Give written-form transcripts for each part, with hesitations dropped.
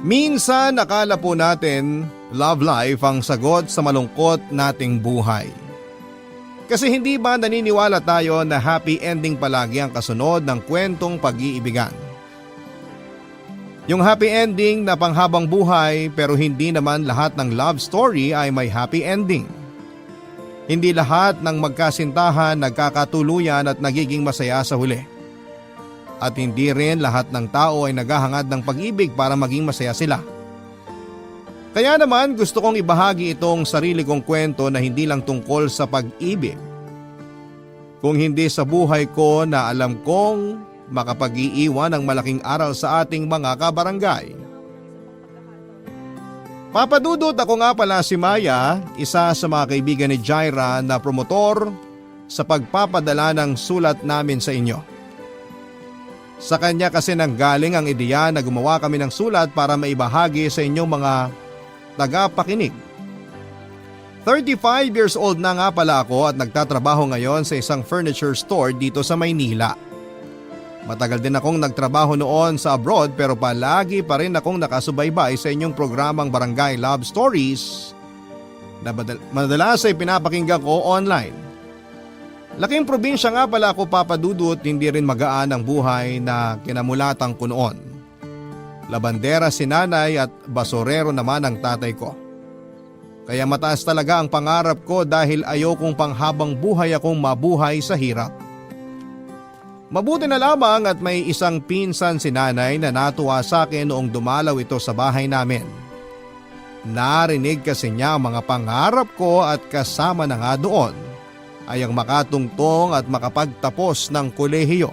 Minsan akala po natin love life ang sagot sa malungkot nating buhay. Kasi hindi ba naniniwala tayo na happy ending palagi ang kasunod ng kwentong pag-iibigan? Yung happy ending na panghabang buhay pero hindi naman lahat ng love story ay may happy ending. Hindi lahat ng magkasintahan nagkakatuluyan at nagiging masaya sa huli. At hindi rin lahat ng tao ay naghahangad ng pag-ibig para maging masaya sila. Kaya naman gusto kong ibahagi itong sarili kong kwento na hindi lang tungkol sa pag-ibig. Kung hindi sa buhay ko na alam kong makapag-iiwan ng malaking aral sa ating mga kabarangay. Papadudot, ako nga pala si Maya, isa sa mga kaibigan ni Jaira na promotor sa pagpapadala ng sulat namin sa inyo. Sa kanya kasi nanggaling ang ideya na gumawa kami ng sulat para maibahagi sa inyong mga tagapakinig. 35 years old na nga pala ako at nagtatrabaho ngayon sa isang furniture store dito sa Maynila. Matagal din akong nagtrabaho noon sa abroad pero palagi pa rin akong nakasubaybay sa inyong programang Barangay Love Stories na madalas ay pinapakinggan ko online. Laking probinsya nga pala ako, Papadudot, hindi rin magaan ang buhay na kinamulatan ko noon. Labandera si nanay at basorero naman ang tatay ko. Kaya mataas talaga ang pangarap ko dahil ayokong panghabang buhay akong mabuhay sa hirap. Mabuti na lamang at may isang pinsan si nanay na natuwa sa akin noong dumalaw ito sa bahay namin. Narinig kasi niya ang mga pangarap ko at kasama na nga doon ay ang makatungtong at makapagtapos ng kolehiyo.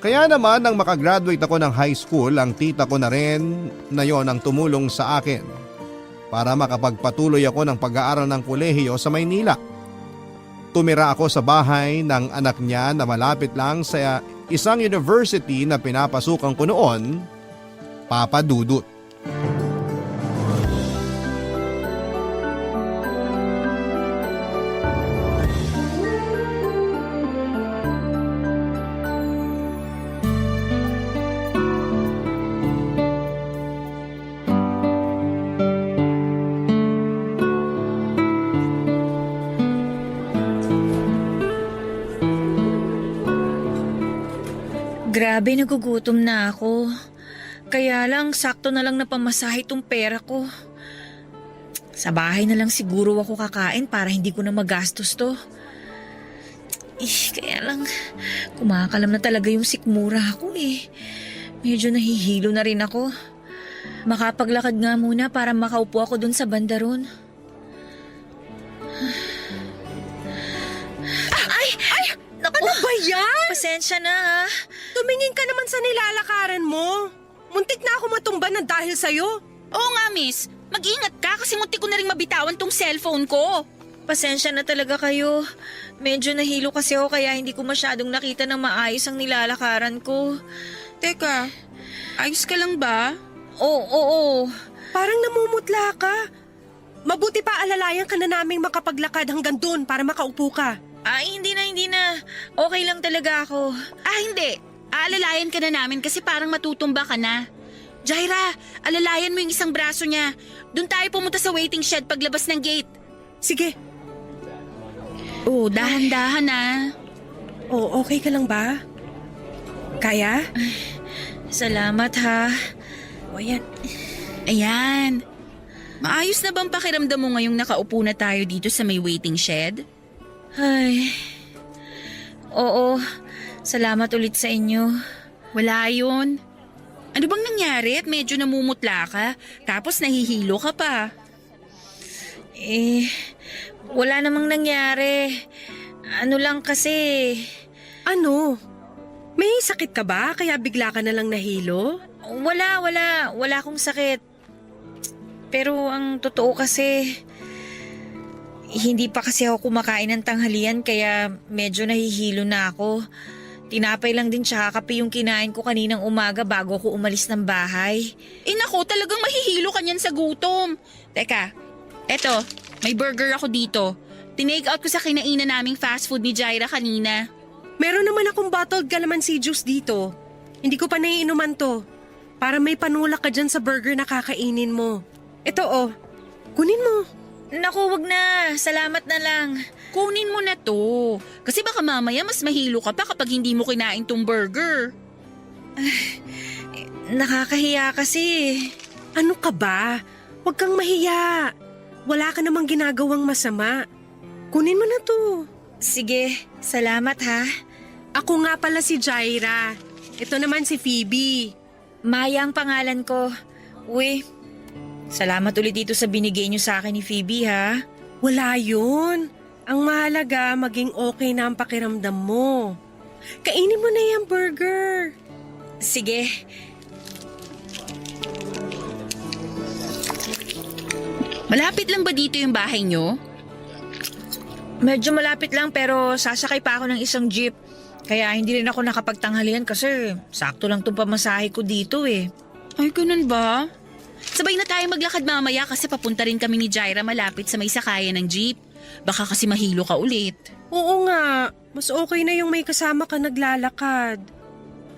Kaya naman nang makagraduate ako ng high school, ang tita ko na rin na yon ang tumulong sa akin para makapagpatuloy ako ng pag-aaral ng kolehiyo sa Maynila. Tumira ako sa bahay ng anak niya na malapit lang sa isang university na pinapasukan ko noon, Papadudot. Grabe, nagugutom na ako. Kaya lang, sakto na lang napamasahe tong pera ko. Sa bahay na lang siguro ako kakain para hindi ko na magastos to. Kaya lang, kumakalam na talaga yung sikmura ko eh. Medyo nahihilo na rin ako. Makapaglakad nga muna para makaupo ako dun sa bandaron. Ano ba yan? Pasensya na ha. Tumingin ka naman sa nilalakaran mo. Muntik na ako matumba na dahil sa'yo. Oo nga, miss. Mag-ingat ka kasi muntik ko na rin mabitawan tong cellphone ko. Pasensya na talaga kayo. Medyo nahilo kasi ako kaya hindi ko masyadong nakita ng maayos ang nilalakaran ko. Teka, ayos ka lang ba? Oo. Parang namumutla ka. Mabuti pa alalayan ka na naming makapaglakad hanggang dun para makaupo ka. Ay, hindi na. Okay lang talaga ako. Hindi. Aalalayan ka na namin kasi parang matutumba ka na. Jaira, alalayan mo yung isang braso niya. Doon tayo pumunta sa waiting shed paglabas ng gate. Sige. Dahan-dahan na. Okay ka lang ba? Kaya? Salamat ha. Ayan. Ayan. Maayos na bang pakiramdam mo ngayong nakaupo na tayo dito sa may waiting shed? Ay. Oo. Salamat ulit sa inyo. Wala yun. Ano bang nangyari at medyo namumutla ka? Tapos nahihilo ka pa. Wala namang nangyari. Ano lang kasi. Ano? May sakit ka ba kaya bigla ka na lang nahilo? Wala. Wala akong sakit. Pero ang totoo kasi, hindi pa kasi ako kumakain ng tanghalian kaya medyo nahihilo na ako. Tinapay lang din tsaka kape yung kinain ko kaninang umaga bago ako umalis ng bahay. Naku, talagang mahihilo ka niyan sa gutom. Teka, eto, may burger ako dito. Tinake out ko sa kinainan naming fast food ni Jaira kanina. Meron naman akong bottled calamansi juice dito. Hindi ko pa naiinuman to. para may panulak ka dyan sa burger na kakainin mo. Ito oh, kunin mo. Naku, wag na. Salamat na lang. Kunin mo na to. Kasi baka mamaya mas mahilo ka pa kapag hindi mo kinain tong burger. Nakakahiya kasi. Ano ka ba? Huwag kang mahiya. Wala ka namang ginagawang masama. Kunin mo na to. Sige, salamat ha. Ako nga pala si Jaira. Ito naman si Phoebe. Maya ang pangalan ko. Uy, salamat ulit dito sa binigay niyo sa akin ni Phoebe ha. Wala yun. Ang mahalaga, maging okay na ang pakiramdam mo. Kainin mo na yung burger. Sige. Malapit lang ba dito yung bahay nyo? Medyo malapit lang pero sasakay pa ako ng isang jeep. Kaya hindi rin ako nakapagtanghalian kasi sakto lang itong pamasahe ko dito eh. Ay, ganun ba? Sabay na tayo maglakad mamaya kasi papunta rin kami ni Jaira malapit sa may sakayan ng jeep. Baka kasi mahilo ka ulit. Oo nga, mas okay na yung may kasama ka naglalakad.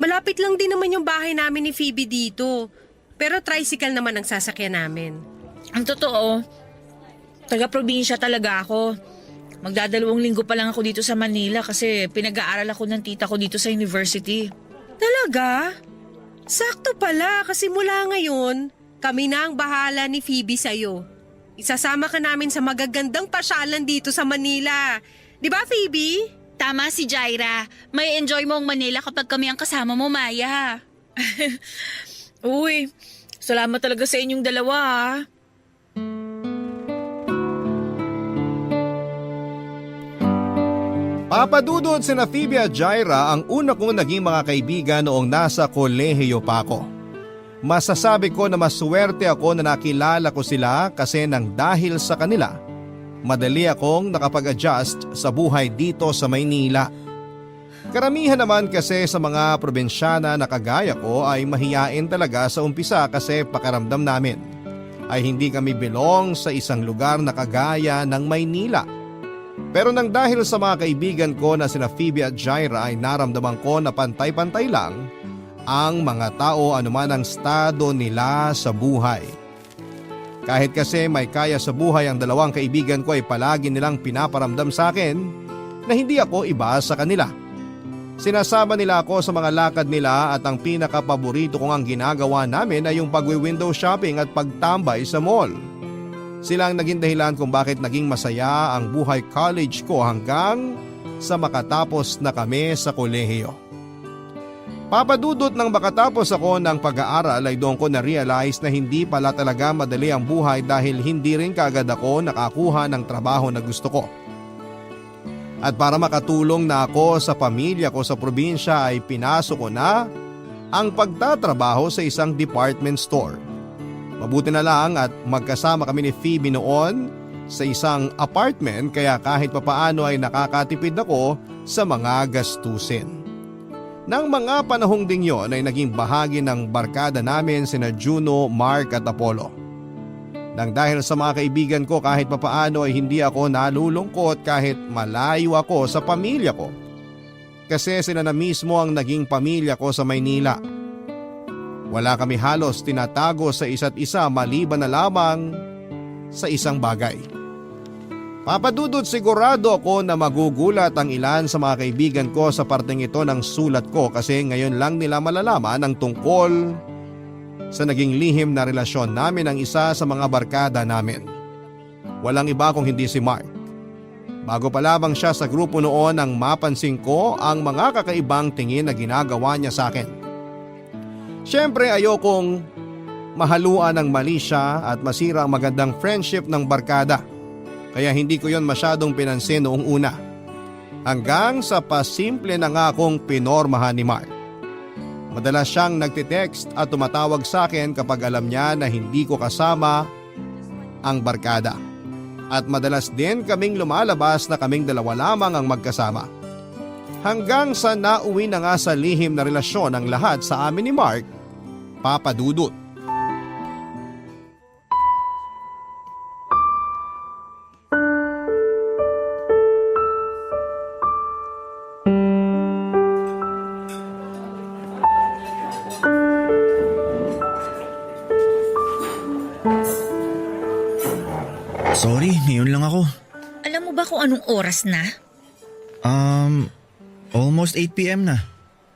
Malapit lang din naman yung bahay namin ni Phoebe dito. Pero tricycle naman ang sasakyan namin. Ang totoo, taga-probinsya talaga ako. Magdadalawang linggo pa lang ako dito sa Manila kasi pinag-aaral ako ng tita ko dito sa university. Talaga? Sakto pala kasi mula ngayon, kami na ang bahala ni Phoebe sa'yo. Isasama ka namin sa magagandang pasyalan dito sa Manila. Di ba, Phoebe? Tama si Jaira. May enjoy mo ang Manila kapag kami ang kasama mo, Maya. Uy, salamat talaga sa inyong dalawa ha. Papadudod sina Phoebe at Jaira ang una kong naging mga kaibigan noong nasa kolehiyo pa ako. Masasabi ko na maswerte ako na nakilala ko sila kasi nang dahil sa kanila, madali akong nakapag-adjust sa buhay dito sa Maynila. Karamihan naman kasi sa mga probinsyana na kagaya ko ay mahiyain talaga sa umpisa kasi pakiramdam namin ay hindi kami belong sa isang lugar na kagaya ng Maynila. Pero nang dahil sa mga kaibigan ko na sina Phoebe at Jaira ay naramdaman ko na pantay-pantay lang ang mga tao anuman ang estado nila sa buhay. Kahit kasi may kaya sa buhay ang dalawang kaibigan ko ay palagi nilang pinaparamdam sa akin na hindi ako iba sa kanila. Sinasama nila ako sa mga lakad nila at ang pinakapaborito kong ang ginagawa namin ay yung pagwi-window shopping at pagtambay sa mall. Sila ang naging dahilan kung bakit naging masaya ang buhay college ko hanggang sa makatapos na kami sa kolehiyo. Papadudot nang makatapos ako ng pag-aaral ay doon ko na-realize na hindi pala talaga madali ang buhay dahil hindi rin kaagad ako nakakuha ng trabaho na gusto ko. At para makatulong na ako sa pamilya ko sa probinsya ay pinasok ko na ang pagtatrabaho sa isang department store. Mabuti na lang at magkasama kami ni Phoebe noon sa isang apartment kaya kahit papaano ay nakakatipid ako sa mga gastusin. Nang mga panahong ding yon ay naging bahagi ng barkada namin sina Juno, Mark at Apollo. Nang dahil sa mga kaibigan ko kahit papaano ay hindi ako nalulungkot kahit malayo ako sa pamilya ko. Kasi sila na mismo ang naging pamilya ko sa Maynila. Wala kami halos tinatago sa isa't isa maliban na lamang sa isang bagay. Papadudod sigurado ako na magugulat ang ilan sa mga kaibigan ko sa parteng ito ng sulat ko kasi ngayon lang nila malalaman ang tungkol sa naging lihim na relasyon namin ng isa sa mga barkada namin. Walang iba kung hindi si Mark. Bago pa lamang siya sa grupo noon nang mapansin ko ang mga kakaibang tingin na ginagawa niya sa akin. Siyempre ayokong mahaluan ng mali siya at masira ang magandang friendship ng barkada. Kaya hindi ko yon masyadong pinansin noong una. Hanggang sa pasimple na nga akong pinormahan ni Mark. Madalas siyang nagtitext at tumatawag sa akin kapag alam niya na hindi ko kasama ang barkada. At madalas din kaming lumalabas na kaming dalawa lamang ang magkasama. Hanggang sa nauwi na nga sa lihim na relasyon ang lahat sa amin ni Mark, papadudot. Sorry, ngayon lang ako. Alam mo ba kung anong oras na? Almost 8 p.m. na.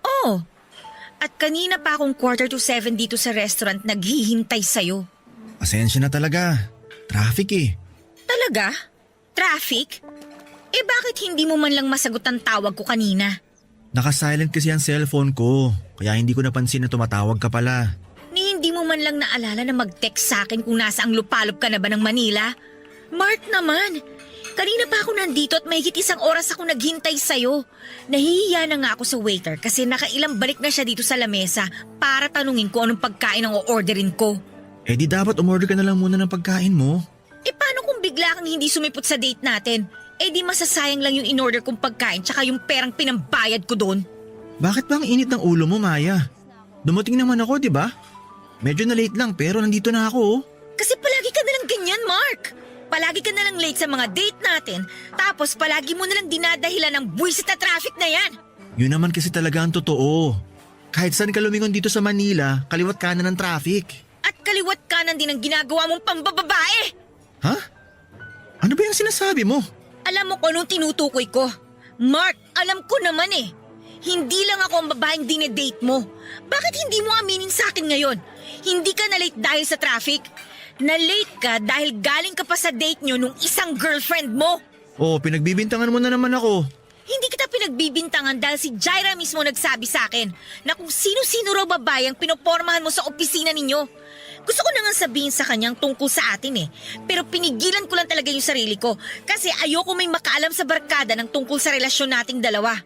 Oh, at kanina pa akong 6:45 dito sa restaurant naghihintay sa'yo. Pasensya na talaga. Traffic eh. Talaga? Traffic? Eh bakit hindi mo man lang masagot ang tawag ko kanina? Naka-silent kasi ang cellphone ko, kaya hindi ko napansin na tumatawag ka pala. Ni hindi mo man lang naalala na mag-text sa akin kung nasa ang lupalop ka na ba ng Manila? Mark naman, kanina pa ako nandito at mahigit 1 oras ako naghintay sa'yo. Nahihiya na nga ako sa waiter kasi nakailang balik na siya dito sa lamesa para tanungin ko anong pagkain ang o-orderin ko. Eh di dapat umorder ka na lang muna ng pagkain mo. Eh paano kung bigla kang hindi sumipot sa date natin? Eh di masasayang lang yung in-order kong pagkain tsaka yung perang pinambayad ko doon. Bakit ba ang init ng ulo mo, Maya? Dumating naman ako, di ba? Medyo na late lang pero nandito na ako. Oh. Kasi palagi ka na lang ganyan, Mark. Palagi ka na lang late sa mga date natin, tapos palagi mo na lang dinadahilan ng buwisit na traffic na yan. Yun naman kasi talaga ang totoo. Kahit saan ka lumingon dito sa Manila, kaliwat kanan ng traffic. At kaliwat kanan din ang ginagawa mong pambababae. Ha? Ano ba yung sinasabi mo? Alam mo kung anong tinutukoy ko? Mark, alam ko naman eh. Hindi lang ako ang babaeng dinedate mo. Bakit hindi mo aminin sa akin ngayon? Hindi ka na late dahil sa traffic? Na-late ka dahil galing ka pa sa date nyo nung isang girlfriend mo. Oh, pinagbibintangan mo na naman ako. Hindi kita pinagbibintangan dahil si Jaira mismo nagsabi sa akin na kung sino-sino raw babae ang pinopormahan mo sa opisina ninyo. Gusto ko na nga sabihin sa kanyang tungkol sa atin eh. Pero pinigilan ko lang talaga yung sarili ko kasi ayoko may makaalam sa barkada ng tungkol sa relasyon nating dalawa.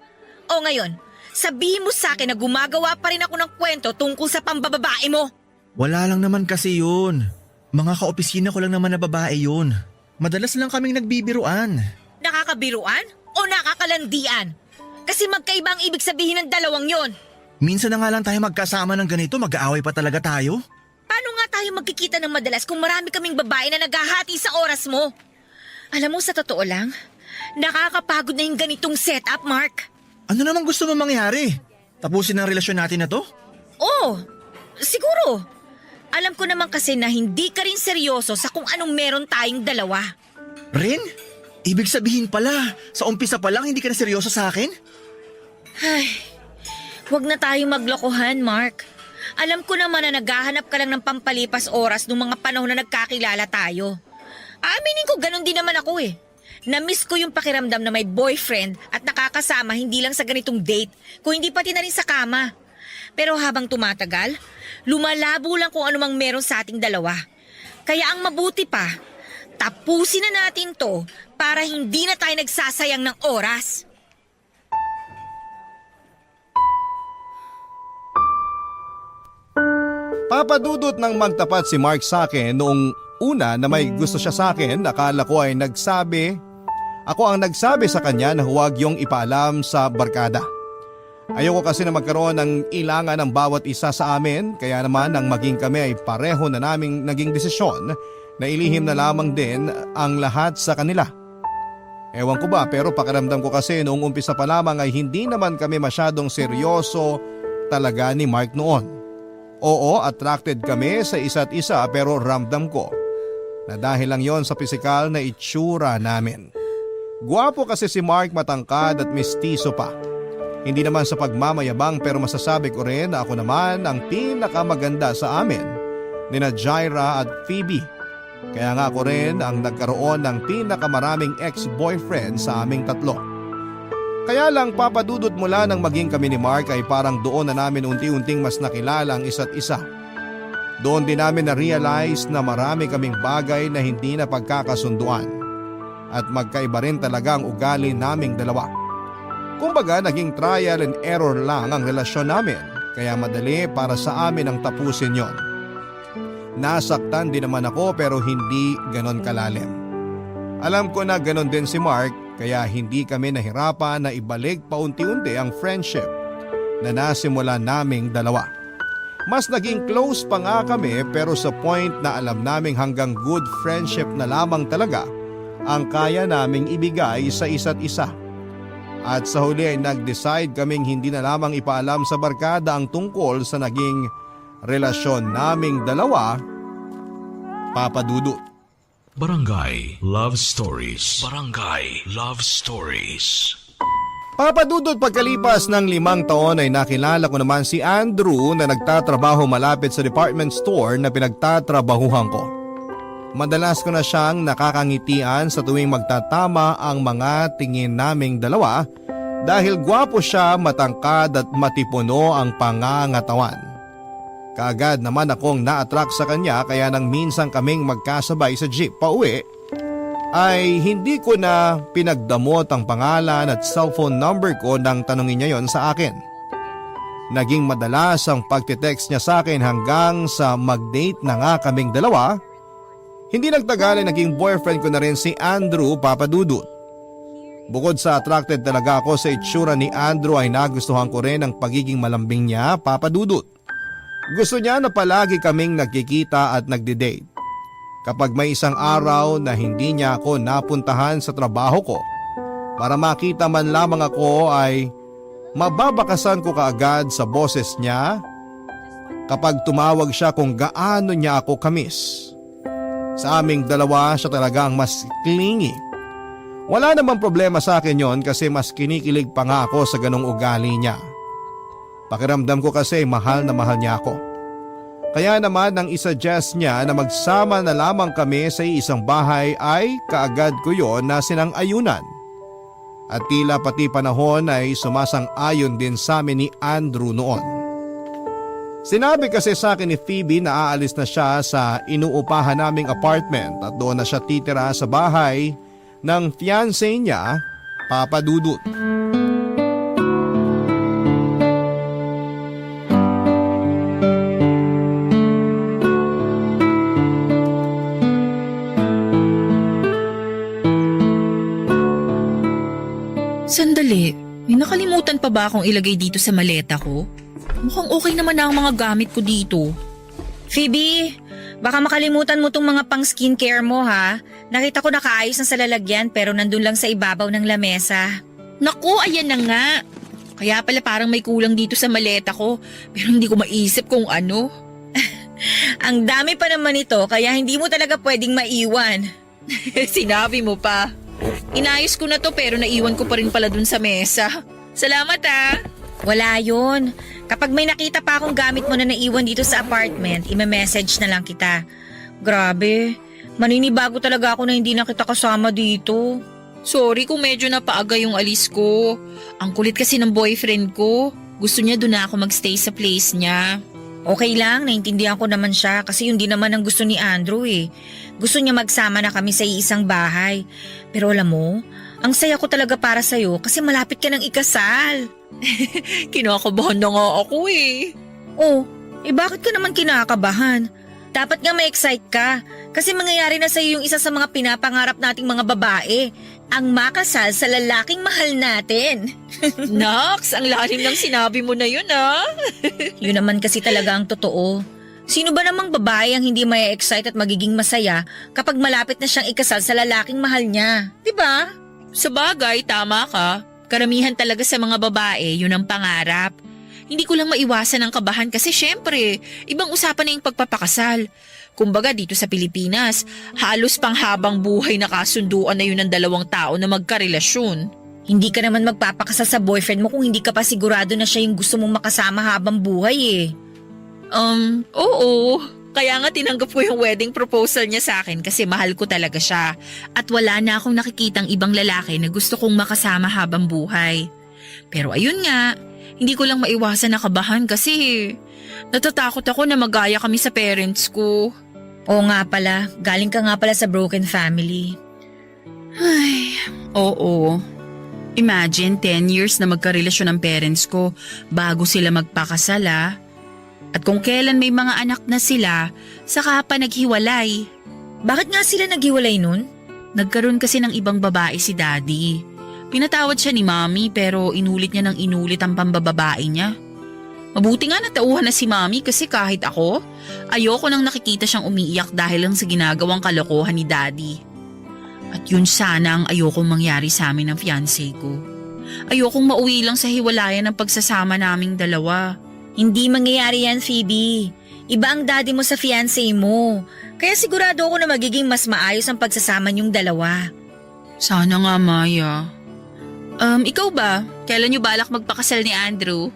O ngayon, sabihin mo sa akin na gumagawa pa rin ako ng kwento tungkol sa pambababae mo. Wala lang naman kasi yun. Mga kaopisina ko lang naman na babae yun. Madalas lang kaming nagbibiruan. Nakakabiruan o nakakalandian? Kasi magkaiba ang ibig sabihin ng dalawang yon. Minsan na nga lang tayo magkasama ng ganito, mag-aaway pa talaga tayo. Paano nga tayo magkikita ng madalas kung marami kaming babae na naghahati sa oras mo? Alam mo, sa totoo lang, nakakapagod na yung ganitong setup, Mark. Ano naman gusto mo mangyari? Tapusin ang relasyon natin na to? Oo, siguro. Alam ko naman kasi na hindi ka rin seryoso sa kung anong meron tayong dalawa. Rin? Ibig sabihin pala, sa umpisa pa lang hindi ka na seryoso sa akin? Ay, wag na tayong maglokohan, Mark. Alam ko naman na naghahanap ka lang ng pampalipas oras nung mga panahon na nagkakilala tayo. Aaminin ko, ganun din naman ako eh. Na-miss ko yung pakiramdam na may boyfriend at nakakasama hindi lang sa ganitong date, kung hindi pati na rin sa kama. Pero habang tumatagal, lumalabo lang kung anumang meron sa ating dalawa. Kaya ang mabuti pa, tapusin na natin to para hindi na tayo nagsasayang ng oras. Papadudot ng magtapat si Mark sa akin noong una na may gusto siya sa akin, akala ko ay ako ang nagsabi sa kanya na huwag yung ipaalam sa barkada. Ayoko kasi na magkaroon ng ilangan ng bawat isa sa amin, kaya naman nang maging kami ay pareho na naming naging desisyon na ilihim na lamang din ang lahat sa kanila. Ewan ko ba, pero pakiramdam ko kasi noong umpisa pa lamang ay hindi naman kami masyadong seryoso talaga ni Mark noon. Oo, attracted kami sa isa't isa pero ramdam ko na dahil lang yon sa pisikal na itsura namin. Guwapo kasi si Mark, matangkad at mistiso pa. Hindi naman sa pagmamayabang pero masasabi ko rin na ako naman ang pinakamaganda sa amin nina Jaira at Phoebe. Kaya nga ako rin ang nagkaroon ng pinakamaraming ex-boyfriend sa aming tatlo. Kaya lang papadudot mula nang maging kami ni Mark ay parang doon na namin unti-unting mas nakilala ang isa't isa. Doon din namin na-realize na marami kaming bagay na hindi na pagkakasunduan at magkaiba rin talaga ang ugali naming dalawa. Kumbaga naging trial and error lang ang relasyon namin kaya madali para sa amin ang tapusin yon. Nasaktan din naman ako pero hindi ganon kalalim. Alam ko na ganon din si Mark kaya hindi kami nahirapan na ibalik paunti-unti ang friendship na nasimula naming dalawa. Mas naging close pa nga kami pero sa point na alam naming hanggang good friendship na lamang talaga ang kaya naming ibigay sa isa't isa. At sa huli ay nag-decide kaming hindi na lamang ipaalam sa barkada ang tungkol sa naging relasyon naming dalawa, Papa Dudut. Barangay Love Stories. Barangay Love Stories. Papadudot, pagkalipas ng 5 taon ay nakilala ko naman si Andrew na nagtatrabaho malapit sa department store na pinagtatrabahuhan ko. Madalas ko na siyang nakakangitian sa tuwing magtatama ang mga tingin naming dalawa dahil gwapo siya, matangkad at matipuno ang pangangatawan. Kaagad naman akong na-attract sa kanya kaya nang minsan kaming magkasabay sa jeep pauwi ay hindi ko na pinagdamot ang pangalan at cellphone number ko nang tanungin niya yon sa akin. Naging madalas ang pagtitext niya sa akin hanggang sa mag-date na nga kaming dalawa. Hindi nagtagal ay naging boyfriend ko na rin si Andrew, Papadudut. Bukod sa attracted talaga ako sa itsura ni Andrew ay nagustuhan ko rin ang pagiging malambing niya, Papadudut. Gusto niya na palagi kaming nagkikita at nagdi-date. Kapag may isang araw na hindi niya ako napuntahan sa trabaho ko para makita man lamang ako ay mababakasan ko kaagad sa boses niya kapag tumawag siya kung gaano niya ako kamis. Sa aming dalawa siya talaga ang mas clingy. Wala namang problema sa akin yon kasi mas kinikilig pa nga ako sa ganong ugali niya. Pakiramdam ko kasi mahal na mahal niya ako. Kaya naman nang isuggest niya na magsama na lamang kami sa isang bahay ay kaagad ko yon na sinang-ayunan. At tila pati panahon ay sumasang-ayon din sa amin ni Andrew noon. Sinabi kasi sa akin ni Phoebe na aalis na siya sa inuupahan naming apartment at doon na siya titira sa bahay ng fiancé niya, Papadudut. Sandali, may nakalimutan pa ba akong ilagay dito sa maleta ko? Mukhang okay naman na ang mga gamit ko dito. Phoebe, baka makalimutan mo tong mga pang skincare mo ha. Nakita ko nakaayos na sa lalagyan pero nandun lang sa ibabaw ng lamesa. Naku, ayan na nga. Kaya pala parang may kulang dito sa maleta ko pero hindi ko maisip kung ano. Ang dami pa naman ito kaya hindi mo talaga pwedeng maiwan. Sinabi mo pa. Inayos ko na to pero naiwan ko pa rin pala dun sa mesa. Salamat ah. Wala yun. Kapag may nakita pa akong gamit mo na naiwan dito sa apartment, i-message na lang kita. Grabe, maninibago talaga ako na hindi na kita kasama dito. Sorry kung medyo napaaga yung alis ko. Ang kulit kasi ng boyfriend ko. Gusto niya doon na ako magstay sa place niya. Okay lang, naintindihan ko naman siya kasi yun din naman ang gusto ni Andrew eh. Gusto niya magsama na kami sa isang bahay. Pero alam mo, ang saya ko talaga para sa'yo kasi malapit ka ng ikasal. Kinakabahan na nga ako eh. Oh, bakit ka naman kinakabahan? Dapat nga ma-excite ka kasi mangyayari na sa'yo yung isa sa mga pinapangarap nating mga babae. Ang makasal sa lalaking mahal natin. Nax, ang lalim ng sinabi mo na yun ah. Yun naman kasi talaga ang totoo. Sino ba namang babae ang hindi may-excite at magiging masaya kapag malapit na siyang ikasal sa lalaking mahal niya? Diba? Sa bagay, tama ka. Karamihan talaga sa mga babae, yun ang pangarap. Hindi ko lang maiwasan ang kabahan kasi syempre, ibang usapan na yung pagpapakasal. Kumbaga dito sa Pilipinas, halos panghabang buhay na kasunduan na yun ng dalawang tao na magkarelasyon. Hindi ka naman magpapakasal sa boyfriend mo kung hindi ka pa sigurado na siya yung gusto mong makasama habang buhay eh. Oo. Kaya nga tinanggap ko yung wedding proposal niya sa akin kasi mahal ko talaga siya. At wala na akong nakikitang ibang lalaki na gusto kong makasama habang buhay. Pero ayun nga, hindi ko lang maiwasan na kabahan kasi natatakot ako na magaya kami sa parents ko. Oo nga pala, galing ka nga pala sa broken family. Ay, oo. Imagine 10 years na magkarelasyon ang parents ko bago sila magpakasal ah. At kung kailan may mga anak na sila, saka pa naghiwalay. Bakit nga sila naghiwalay nun? Nagkaroon kasi ng ibang babae si Daddy. Pinatawad siya ni Mommy pero inulit niya ng inulit ang pambababae niya. Mabuti nga natauhan na si Mommy kasi kahit ako, ayoko nang nakikita siyang umiiyak dahil lang sa ginagawang kalokohan ni Daddy. At yun sana ang ayokong mangyari sa amin ng fiancé ko. Ayokong mauwi lang sa hiwalayan ng pagsasama naming dalawa. Hindi mangyayari yan, Phoebe. Iba ang daddy mo sa fiancé mo. Kaya sigurado ako na magiging mas maayos ang pagsasama niyong dalawa. Sana nga, Maya. Ikaw ba? Kailan niyo balak magpakasal ni Andrew?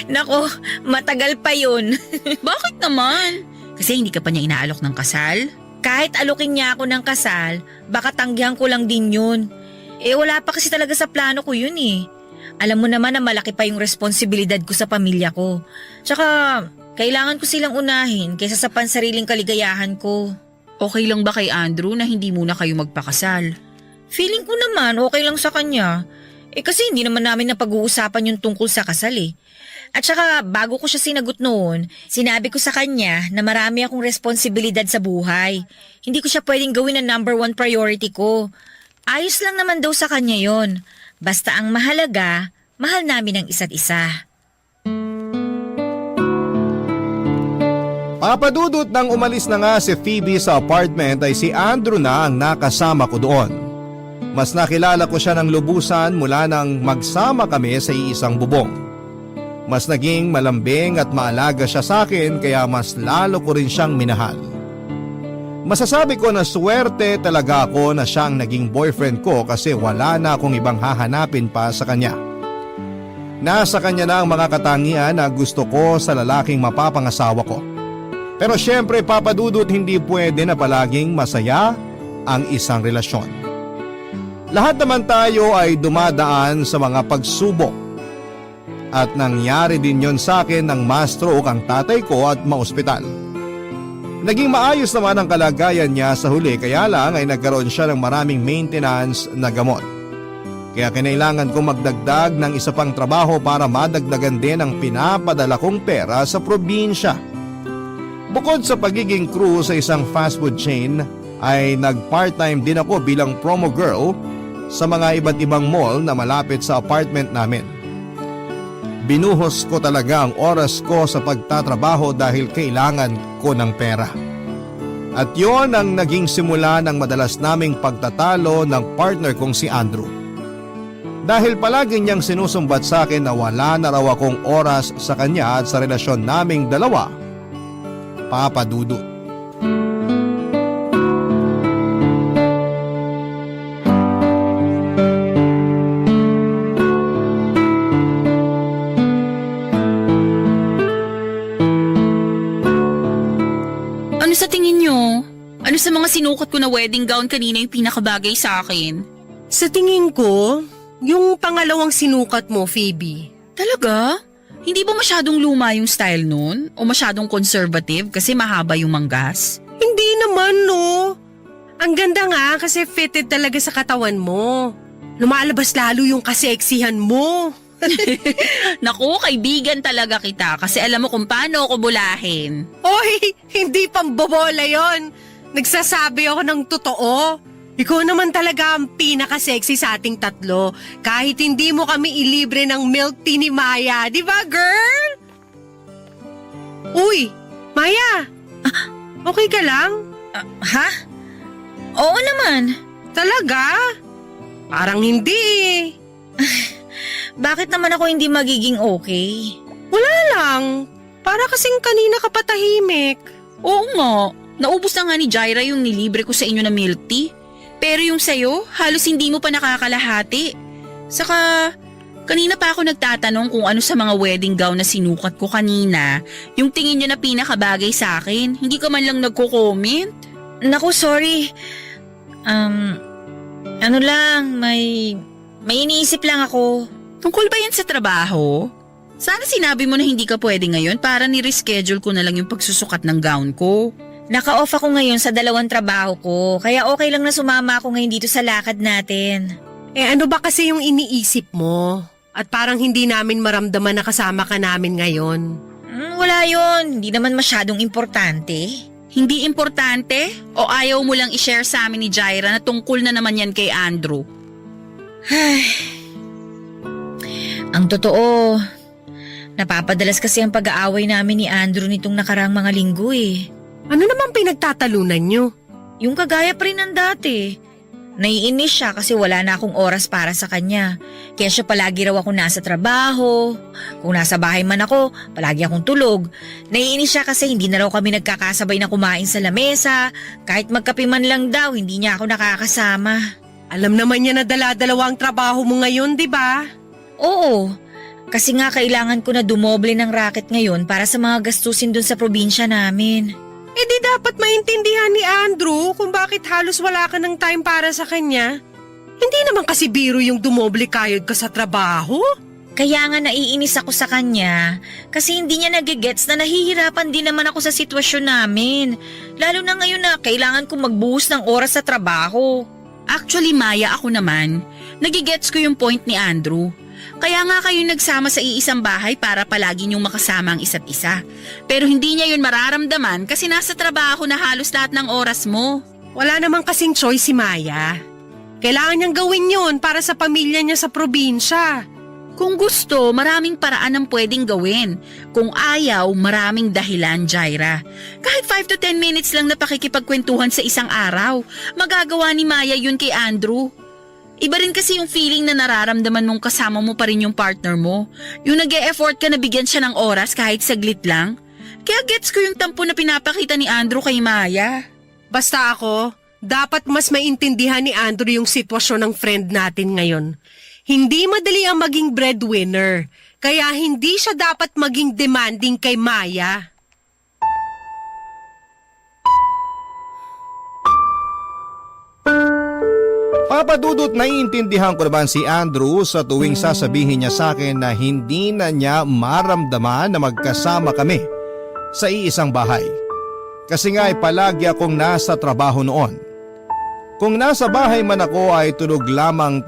Nako, matagal pa yun. Bakit naman? Kasi hindi ka pa niya inaalok ng kasal? Kahit alokin niya ako ng kasal, baka tanggihan ko lang din yun. Wala pa kasi talaga sa plano ko yun eh. Alam mo naman na malaki pa yung responsibilidad ko sa pamilya ko. Tsaka, kailangan ko silang unahin kaysa sa pansariling kaligayahan ko. Okay lang ba kay Andrew na hindi muna kayo magpakasal? Feeling ko naman okay lang sa kanya. Kasi hindi naman namin napag-uusapan yung tungkol sa kasal eh. At saka bago ko siya sinagot noon, sinabi ko sa kanya na marami akong responsibilidad sa buhay. Hindi ko siya pwedeng gawin na number 1 priority ko. Ayos lang naman daw sa kanya yon. Basta ang mahalaga, mahal namin ang isa't isa. Papadudot nang umalis na nga si Phoebe sa apartment ay si Andrew na ang nakasama ko doon. Mas nakilala ko siya ng lubusan mula nang magsama kami sa iisang bubong. Mas naging malambing at maalaga siya sa akin kaya mas lalo ko rin siyang minahal. Masasabi ko na swerte talaga ako na siyang naging boyfriend ko kasi wala na akong ibang hahanapin pa sa kanya. Nasa kanya na ang mga katangian na gusto ko sa lalaking mapapangasawa ko. Pero syempre papadudot hindi pwede na palaging masaya ang isang relasyon. Lahat naman tayo ay dumadaan sa mga pagsubok. At nangyari din yon sa akin nang ma-stroke ang tatay ko at maospital. Naging maayos naman ang kalagayan niya sa huli kaya lang ay nagkaroon siya ng maraming maintenance na gamot. Kaya kinailangan kong magdagdag ng isa pang trabaho para madagdagan din ang pinapadala kong pera sa probinsya. Bukod sa pagiging crew sa isang fast food chain ay nag-part-time din ako bilang promo girl sa mga iba't ibang mall na malapit sa apartment namin. Binuhos ko talaga ang oras ko sa pagtatrabaho dahil kailangan ko ng pera. At yon ang naging simula ng madalas naming pagtatalo ng partner kong si Andrew. Dahil palagi niyang sinusumbat sa akin na wala na raw akong oras sa kanya at sa relasyon naming dalawa, papadudot. Ano sa tingin nyo? Ano sa mga sinukat ko na wedding gown kanina yung pinakabagay sa akin? Sa tingin ko, yung pangalawang sinukat mo, Phoebe. Talaga? Hindi ba masyadong luma yung style nun? O masyadong conservative kasi mahaba yung manggas? Hindi naman, no. Ang ganda nga kasi fitted talaga sa katawan mo. Lumalabas lalo yung kaseksihan mo. Naku, kaibigan talaga kita kasi alam mo kung paano ako bulahin. Oy, hindi pambobola yon. Nagsasabi ako ng totoo. Ikaw naman talaga ang pinaka-sexy sa ating tatlo. Kahit hindi mo kami ilibre ng milk tea ni Maya. Di ba, girl? Uy, Maya. Okay ka lang? Ha? Oo naman. Talaga? Parang hindi eh. Bakit naman ako hindi magiging okay? Wala lang. Para kasing kanina ka patahimik. Oo nga, naubos na nga ni Jaira yung nilibre ko sa inyo na milk tea. Pero yung sayo, halos hindi mo pa nakakalahati. Saka, kanina pa ako nagtatanong kung ano sa mga wedding gown na sinukat ko kanina, yung tingin nyo na pinakabagay sa akin. Hindi ka man lang nagko-comment. Naku, sorry. Ano lang, may iniisip lang ako. Tungkol ba yan sa trabaho? Sana sinabi mo na hindi ka pwede ngayon para ni-reschedule ko na lang yung pagsusukat ng gown ko. Naka-off ako ngayon sa 2 trabaho ko, kaya okay lang na sumama ako ngayon dito sa lakad natin. Ano ba kasi yung iniisip mo? At parang hindi namin maramdaman na kasama ka namin ngayon. Wala yon, hindi naman masyadong importante. Hindi importante? O ayaw mo lang i-share sa amin ni Jaira na tungkol na naman yan kay Andrew? Ang totoo, napapadalas kasi ang pag-aaway namin ni Andrew nitong nakaraang mga linggo eh. Ano naman pinagtatalunan nyo? Yung kagaya pa rin ng dati. Naiinis siya kasi wala na akong oras para sa kanya. Kaya siya palagi raw ako nasa trabaho. Kung nasa bahay man ako, palagi akong tulog. Naiinis siya kasi hindi na raw kami nagkakasabay na kumain sa lamesa. Kahit magkape man lang daw, hindi niya ako nakakasama. Alam naman niya na dala-dalawa ang trabaho mo ngayon, di ba? Oo, kasi nga kailangan ko na dumoble ng racket ngayon para sa mga gastusin dun sa probinsya namin. Eh di dapat maintindihan ni Andrew kung bakit halos wala ka ng time para sa kanya. Hindi naman kasi biro yung dumoble kayod ka sa trabaho. Kaya nga naiinis ako sa kanya kasi hindi niya nagigets na nahihirapan din naman ako sa sitwasyon namin. Lalo na ngayon na kailangan ko magbuhos ng oras sa trabaho. Actually, Maya, ako naman, nagigets ko yung point ni Andrew. Kaya nga kayo nagsama sa iisang bahay para palagi niyong makasama ang isa't isa. Pero hindi niya yun mararamdaman kasi nasa trabaho na halos lahat ng oras mo. Wala namang kasing choice si Maya. Kailangan niyang gawin yun para sa pamilya niya sa probinsya. Kung gusto, maraming paraan ang pwedeng gawin. Kung ayaw, maraming dahilan, Jaira. Kahit 5 to 10 minutes lang na pakikipagkwentuhan sa isang araw, magagawa ni Maya yun kay Andrew. Iba rin kasi yung feeling na nararamdaman mong kasama mo pa rin yung partner mo. Yung nag-e-effort ka na bigyan siya ng oras kahit saglit lang. Kaya gets ko yung tampo na pinapakita ni Andrew kay Maya. Basta ako, dapat mas maintindihan ni Andrew yung sitwasyon ng friend natin ngayon. Hindi madali ang maging breadwinner, kaya hindi siya dapat maging demanding kay Maya. Papadudot, naiintindihan ko naman si Andrew sa tuwing sasabihin niya sa akin na hindi na niya maramdaman na magkasama kami sa iisang bahay. Kasi nga ay palagi akong nasa trabaho noon. Kung nasa bahay man ako ay tulog lamang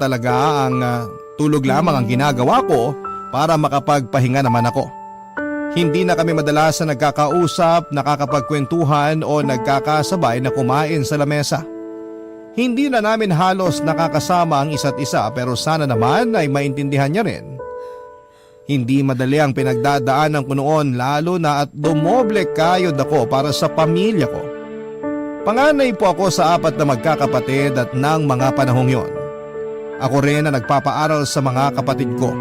ang ginagawa ko para makapagpahinga naman ako. Hindi na kami madalas na nagkakausap, nakakapagkwentuhan o nagkakasabay na kumain sa lamesa. Hindi na namin halos nakakasama ang isa't isa pero sana naman ay maintindihan niya rin. Hindi madali ang pinagdadaanan ko noon lalo na at dumoble kayod ako para sa pamilya ko. Panganay po ako sa 4 na magkakapatid at ng mga panahong yon. Ako rin na nagpapaaral sa mga kapatid ko.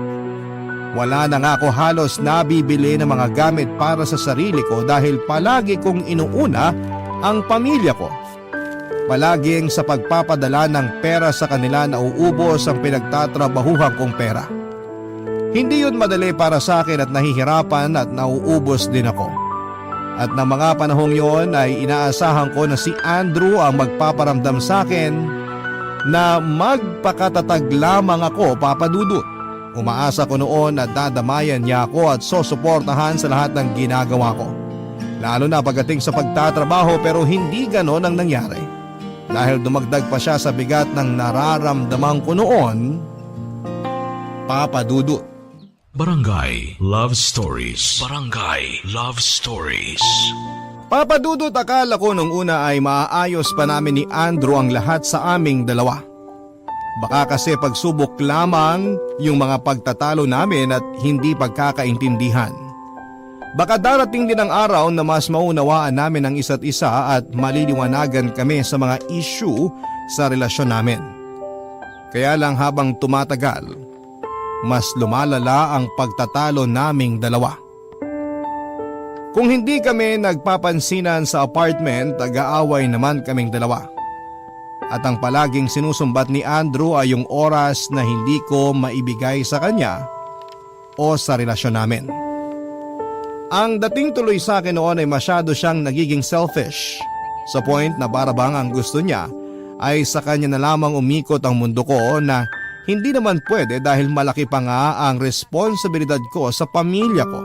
Wala na nga ako halos nabibili ng mga gamit para sa sarili ko dahil palagi kong inuuna ang pamilya ko. Palaging sa pagpapadala ng pera sa kanila nauubos ang pinagtatrabahuhan kong pera. Hindi yun madali para sa akin at nahihirapan at nauubos din ako. At ng mga panahong yon ay inaasahan ko na si Andrew ang magpaparamdam sa akin na magpakatatag lamang ako, papadudot. Umaasa ko noon na dadamayan niya ako at susuportahan sa lahat ng ginagawa ko. Lalo na pagdating sa pagtatrabaho pero hindi ganon ang nangyari. Dahil dumagdag pa siya sa bigat ng nararamdaman ko noon, papadudot. Barangay Love Stories. Barangay Love Stories. Papadudot, akala ko nung una ay maaayos pa namin ni Andrew ang lahat sa aming dalawa. Baka kasi pagsubok lamang yung mga pagtatalo namin at hindi pagkakaintindihan. Baka darating din ang araw na mas maunawaan namin ang isa't isa at maliliwanagan kami sa mga issue sa relasyon namin. Kaya lang habang tumatagal, mas lumalala ang pagtatalo naming dalawa. Kung hindi kami nagpapansinan sa apartment, nag-aaway naman kaming dalawa. At ang palaging sinusumbat ni Andrew ay yung oras na hindi ko maibigay sa kanya o sa relasyon namin. Ang dating tuloy sa akin noon ay masyado siyang nagiging selfish sa point na parabang ang gusto niya ay sa kanya na lamang umikot ang mundo ko na hindi naman pwede dahil malaki pa nga ang responsibilidad ko sa pamilya ko.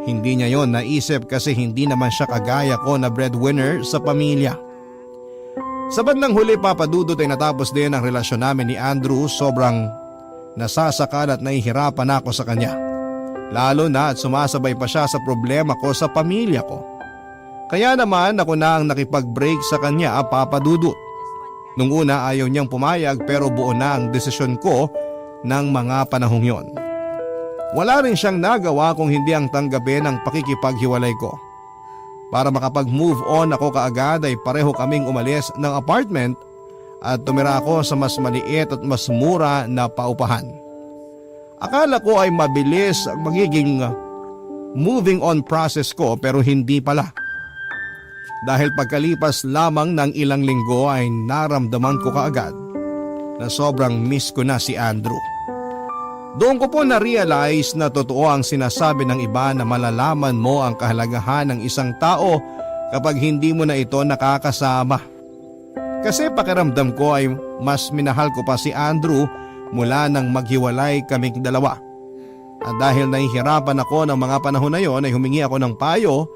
Hindi niya yon naisip kasi hindi naman siya kagaya ko na breadwinner sa pamilya. Sa bandang huli, papadudot, ay natapos din ang relasyon namin ni Andrew. Sobrang nasasakal at nahihirapan ako sa kanya. Lalo na at sumasabay pa siya sa problema ko sa pamilya ko. Kaya naman ako na ang nakipag-break sa kanya, papadudot. Nung una ayaw niyang pumayag pero buo na ang desisyon ko ng mga panahong yon. Wala rin siyang nagawa kung hindi ang tanggapin ang pakikipaghiwalay ko. Para makapag-move on ako kaagad ay pareho kaming umalis ng apartment at tumira ako sa mas maliit at mas mura na paupahan. Akala ko ay mabilis ang magiging moving on process ko pero hindi pala. Dahil pagkalipas lamang ng ilang linggo ay naramdaman ko kaagad na sobrang miss ko na si Andrew. Doon ko po na-realize na totoo ang sinasabi ng iba na malalaman mo ang kahalagahan ng isang tao kapag hindi mo na ito nakakasama. Kasi pakiramdam ko ay mas minahal ko pa si Andrew mula nang maghiwalay kaming dalawa. At dahil nahihirapan ako ng mga panahon na yon ay humingi ako ng payo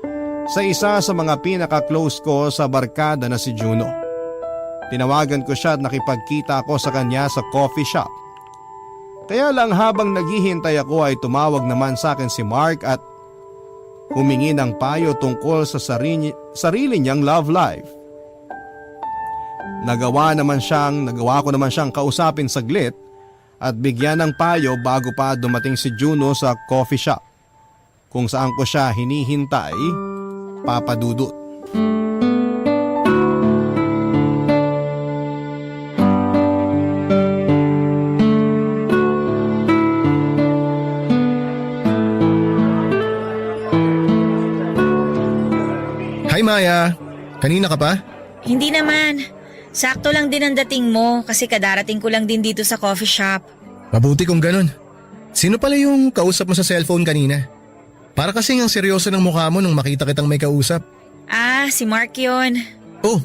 sa isa sa mga pinaka-close ko sa barkada na si Juno. Tinawagan ko siya at nakipagkita ako sa kanya sa coffee shop. Kaya lang habang naghihintay ako ay tumawag naman sa akin si Mark at humingi ng payo tungkol sa sarili niyang love life. Nagawa ko naman siyang kausapin saglit at bigyan ng payo bago pa dumating si Juno sa coffee shop kung saan ko siya hinihintay, Papa Dudut. Hi Maya, kanina ka pa? Hindi naman. Sakto lang din ang dating mo kasi kadarating ko lang din dito sa coffee shop. Mabuti kung ganun. Sino pala yung kausap mo sa cellphone kanina? Para kasing ang seryoso ng mukha mo nung makita kitang may kausap. Ah, si Mark yun. Oh,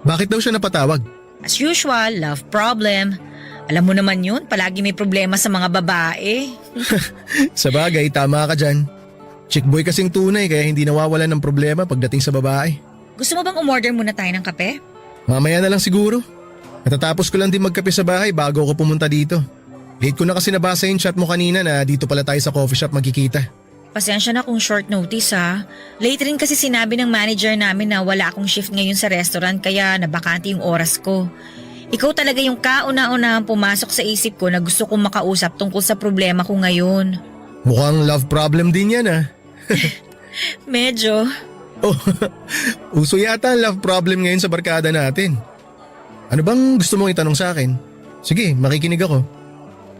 bakit daw siya napatawag? As usual, love problem. Alam mo naman yun, palagi may problema sa mga babae. Sa bagay, tama ka dyan. Chick boy kasing tunay kaya hindi nawawalan ng problema pagdating sa babae. Gusto mo bang umorder muna tayo ng kape? Mamaya na lang siguro. Natatapos ko lang din magkape sa bahay bago ako pumunta dito. Late ko na kasi nabasa yung chat mo kanina na dito pala tayo sa coffee shop magkikita. Pasensya na kung short notice ha. Late rin kasi sinabi ng manager namin na wala akong shift ngayon sa restaurant kaya nabakante yung oras ko. Ikaw talaga yung kauna-unahang pumasok sa isip ko na gusto kong makausap tungkol sa problema ko ngayon. Mukhang love problem din yan ah. Medyo. Oh, uso yata ang love problem ngayon sa barkada natin. Ano bang gusto mong itanong sa akin? Sige, makikinig ako.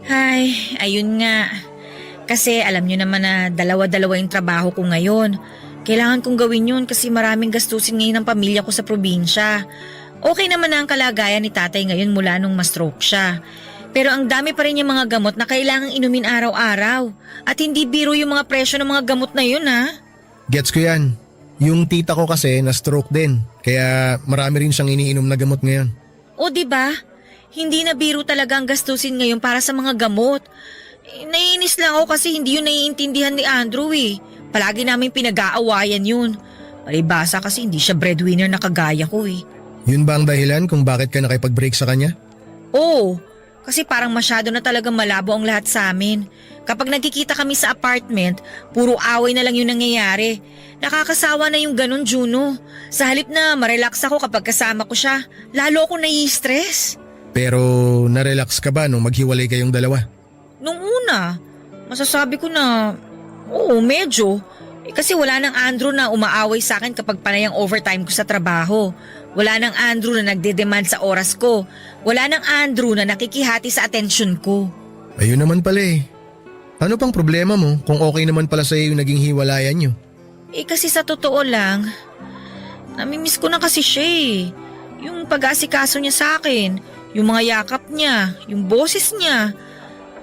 Ay, ayun nga. Kasi alam nyo naman na dalawa-dalawa yung trabaho ko ngayon. Kailangan kong gawin yun kasi maraming gastusin ngayon ng pamilya ko sa probinsya. Okay naman na ang kalagayan ni tatay ngayon mula nung ma-stroke siya. Pero ang dami pa rin yung mga gamot na kailangang inumin araw-araw. At hindi biro yung mga presyo ng mga gamot na yun ha. Gets ko yan. Yung tita ko kasi na-stroke din. Kaya marami rin siyang iniinom na gamot ngayon. O diba? Hindi na biro talaga ang gastusin ngayon para sa mga gamot. Naiinis lang ako kasi hindi yun naiintindihan ni Andrew eh. Palagi namin pinag-aawayan yun. Palibasa kasi hindi siya breadwinner na kagaya ko eh. Yun ba ang dahilan kung bakit ka nakipag-break sa kanya? Oo, kasi parang masyado na talagang malabo ang lahat sa amin. Kapag nagkikita kami sa apartment, puro away na lang yung nangyayari. Nakakasawa na yung ganun, Juno. Sa halip na marelax ako kapag kasama ko siya, lalo ako nai-stress. Pero narelax ka ba nung maghiwalay kayong dalawa? Nung una, masasabi ko na, oo, medyo. Kasi wala nang Andrew na umaaway sa akin kapag panay ang overtime ko sa trabaho. Wala nang Andrew na nagde-demand sa oras ko. Wala nang Andrew na nakikihati sa atensyon ko. Ayun naman pala eh. Ano pang problema mo kung okay naman pala sa'yo yung naging hiwalayan nyo? Kasi sa totoo lang, namimiss ko na kasi siya eh. Yung pag-aasikaso niya sa akin, yung mga yakap niya, yung boses niya.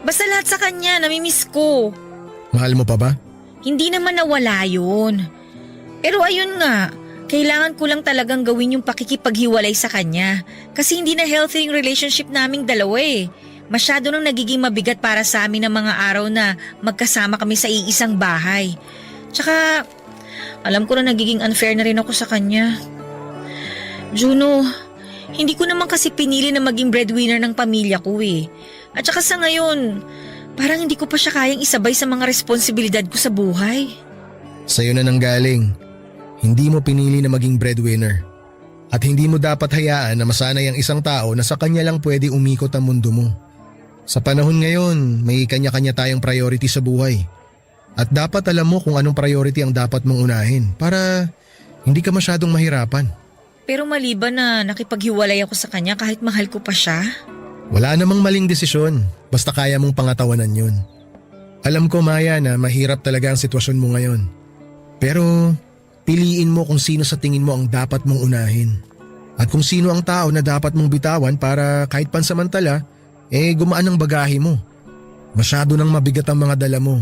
Basta lahat sa kanya, namimiss ko. Mahal mo pa ba? Hindi naman nawala yun. Pero ayun nga, kailangan ko lang talagang gawin yung pakikipaghiwalay sa kanya. Kasi hindi na healthy yung relationship naming dalawa eh. Masyado nang nagiging mabigat para sa amin ng mga araw na magkasama kami sa iisang bahay. Tsaka, alam ko na nagiging unfair na rin ako sa kanya. Juno, hindi ko naman kasi pinili na maging breadwinner ng pamilya ko eh. At saka sa ngayon, parang hindi ko pa siya kayang isabay sa mga responsibilidad ko sa buhay. Sa'yo na nanggaling. Hindi mo pinili na maging breadwinner. At hindi mo dapat hayaan na masanay ang isang tao na sa kanya lang pwede umikot ang mundo mo. Sa panahon ngayon, may kanya-kanya tayong priority sa buhay. At dapat alam mo kung anong priority ang dapat mong unahin para hindi ka masyadong mahirapan. Pero maliban na nakipaghiwalay ako sa kanya kahit mahal ko pa siya. Wala namang maling desisyon, basta kaya mong pangatawanan yun. Alam ko Maya na mahirap talaga ang sitwasyon mo ngayon. Pero piliin mo kung sino sa tingin mo ang dapat mong unahin. At kung sino ang tao na dapat mong bitawan para kahit pansamantala, gumaan ang bagahe mo. Masyado nang mabigat ang mga dala mo.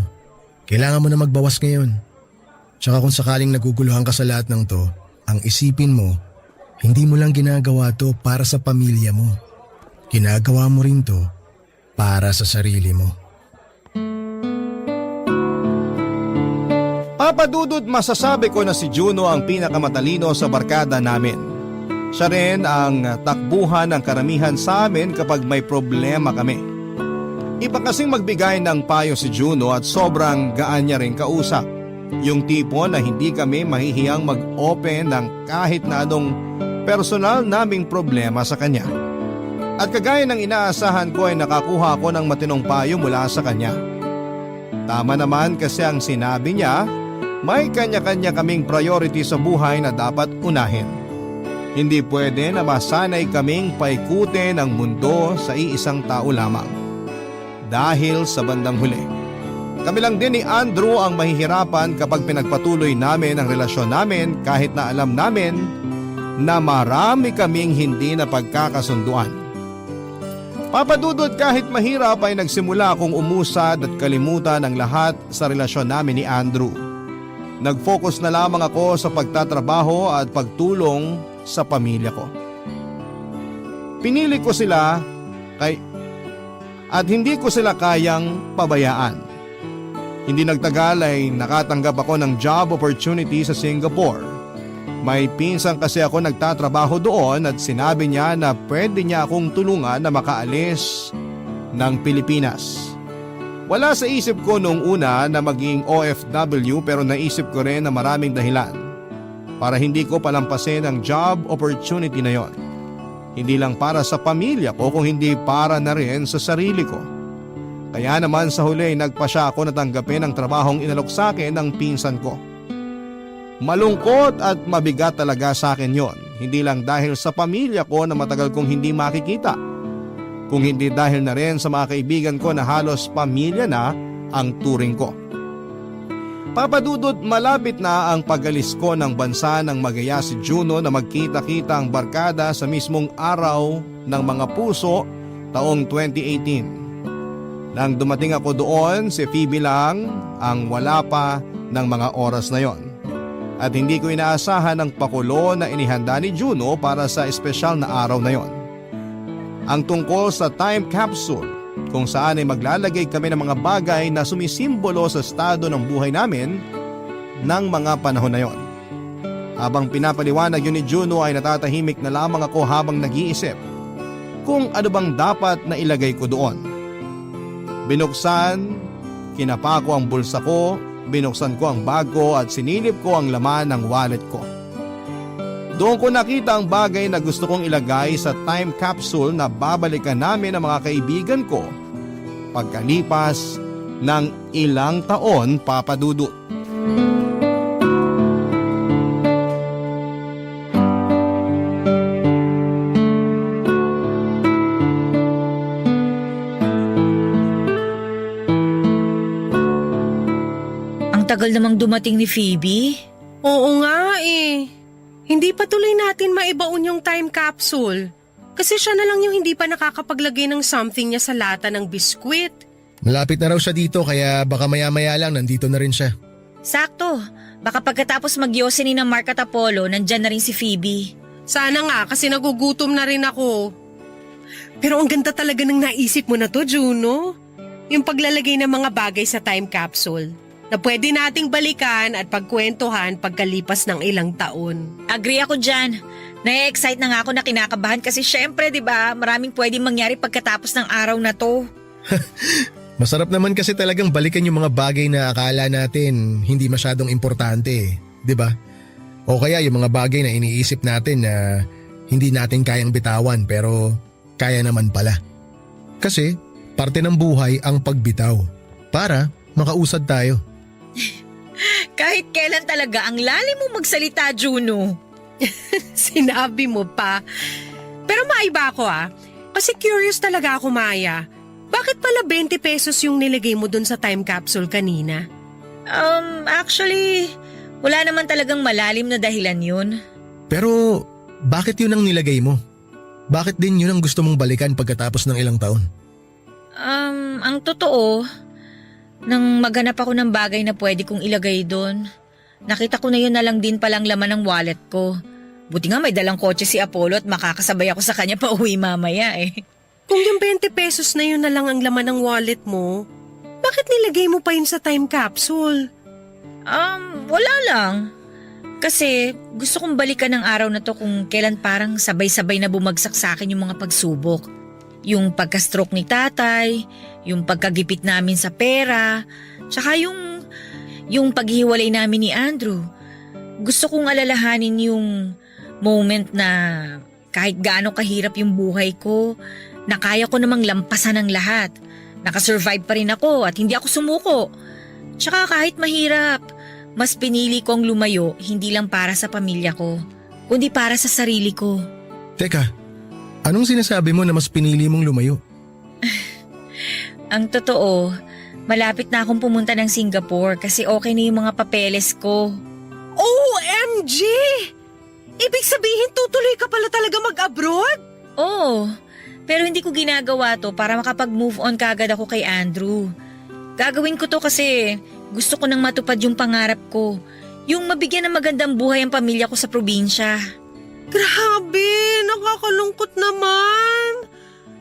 Kailangan mo na magbawas ngayon. Tsaka kung sakaling naguguluhan ka sa lahat ng to, ang isipin mo, hindi mo lang ginagawa to para sa pamilya mo. Ginagawa mo rin to para sa sarili mo. Papa Dudut, masasabi ko na si Juno ang pinakamatalino sa barkada namin. Siya rin ang takbuhan ng karamihan sa amin kapag may problema kami. Iba kasing magbigay ng payo si Juno at sobrang gaan niya rin kausap. Yung tipo na hindi kami mahihiyang mag-open ng kahit na anong personal naming problema sa kanya. At kagaya ng inaasahan ko ay nakakuha ako ng matinong payo mula sa kanya. Tama naman kasi ang sinabi niya, may kanya-kanya kaming priority sa buhay na dapat unahin. Hindi pwede na masanay kaming paikutin ang mundo sa iisang tao lamang. Dahil sa bandang huli, kami lang din ni Andrew ang mahihirapan kapag pinagpatuloy namin ang relasyon namin kahit na alam namin na marami kaming hindi na pagkakasunduan. Papadudod, kahit mahirap ay nagsimula akong umusad at kalimutan ang lahat sa relasyon namin ni Andrew. Nag-focus na lamang ako sa pagtatrabaho at pagtulong sa pamilya ko. Pinili ko sila at hindi ko sila kayang pabayaan. Hindi nagtagal ay nakatanggap ako ng job opportunity sa Singapore. May pinsan kasi ako nagtatrabaho doon at sinabi niya na pwede niya akong tulungan na makaalis ng Pilipinas. Wala sa isip ko noong una na maging OFW, pero naisip ko rin na maraming dahilan para hindi ko palampasin ang job opportunity na yon. Hindi lang para sa pamilya ko kung hindi para na rin sa sarili ko. Kaya naman sa huli nagpasya ako na tanggapin ang trabahong inalok sa akin ng pinsan ko. Malungkot at mabigat talaga sa akin yon. Hindi lang dahil sa pamilya ko na matagal kong hindi makikita, kung hindi dahil na rin sa mga kaibigan ko na halos pamilya na ang turing ko. Papadudot, malapit na ang pag-alis ko ng bansa nang magaya si Juno na magkita-kita ang barkada sa mismong araw ng mga puso taong 2018. Nang dumating ako doon, si Phoebe lang ang wala pa ng mga oras na yon. At hindi ko inaasahan ang pakulo na inihanda ni Juno para sa espesyal na araw na yon. Ang tungkol sa time capsule, kung saan ay maglalagay kami ng mga bagay na sumisimbolo sa estado ng buhay namin ng mga panahon na yon. Habang pinapaliwanag yun ni Juno ay natatahimik na lamang ako habang nag-iisip kung ano bang dapat na ilagay ko doon. Binuksan, kinapa ko ang bulsa ko, binuksan ko ang bag ko at sinilip ko ang laman ng wallet ko. Doon ko nakita ang bagay na gusto kong ilagay sa time capsule na babalikan namin ng mga kaibigan ko pagkalipas ng ilang taon, Papadudut. Ang tagal namang dumating ni Phoebe. Oo nga eh. Hindi pa tuloy natin maibaon yung time capsule. Kasi siya na lang yung hindi pa nakakapaglagay ng something niya sa lata ng biskwit. Malapit na raw siya dito kaya baka maya-maya lang nandito na rin siya. Sakto. Baka pagkatapos mag-yosini ng Mark at Apollo, nandyan na rin si Phoebe. Sana nga kasi nagugutom na rin ako. Pero ang ganda talaga ng naisip mo na to, Juno. Yung paglalagay ng mga bagay sa time capsule na pwede nating balikan at pagkwentuhan pagkalipas ng ilang taon. Agree ako dyan. Na-excite na nga ako na kinakabahan kasi syempre, di ba, maraming pwedeng mangyari pagkatapos ng araw na to. Masarap naman kasi talagang balikan yung mga bagay na akala natin hindi masyadong importante, di ba? O kaya yung mga bagay na iniisip natin na hindi natin kayang bitawan pero kaya naman pala. Kasi parte ng buhay ang pagbitaw para makausad tayo. Kahit kailan talaga ang lalim mo magsalita, Juno. Sinabi mo pa. Pero maiba ako Kasi curious talaga ako, Maya. Bakit pala 20 pesos yung nilagay mo dun sa time capsule kanina? Actually, wala naman talagang malalim na dahilan yun. Pero bakit yun ang nilagay mo? Bakit din yun ang gusto mong balikan pagkatapos ng ilang taon? Ang totoo, nang maghanap ako ng bagay na pwede kong ilagay doon, nakita ko na yun na lang din palang laman ng wallet ko. Buti nga may dalang kotse si Apollo at makakasabay ako sa kanya pa uwi mamaya Kung yung 20 pesos na yun na lang ang laman ng wallet mo, bakit nilagay mo pa yun sa time capsule? Wala lang. Kasi gusto kong balikan ng araw na to kung kailan parang sabay-sabay na bumagsak sa akin yung mga pagsubok. Yung pagka-stroke ni tatay, yung pagkagipit namin sa pera, tsaka yung paghihiwalay namin ni Andrew. Gusto kong alalahanin yung moment na kahit gaano kahirap yung buhay ko, na kaya ko namang lampasan ang lahat. Nakasurvive pa rin ako at hindi ako sumuko. Tsaka kahit mahirap, mas pinili kong lumayo hindi lang para sa pamilya ko, kundi para sa sarili ko. Teka, anong sinasabi mo na mas pinili mong lumayo? Ang totoo, malapit na akong pumunta ng Singapore kasi okay na yung mga papeles ko. OMG! Ibig sabihin tutuloy ka pala talaga mag-abroad? Oo, pero hindi ko ginagawa to para makapag-move on kagad ako kay Andrew. Gagawin ko to kasi gusto ko nang matupad yung pangarap ko. Yung mabigyan ng magandang buhay ang pamilya ko sa probinsya. Grabe, nakakalungkot naman.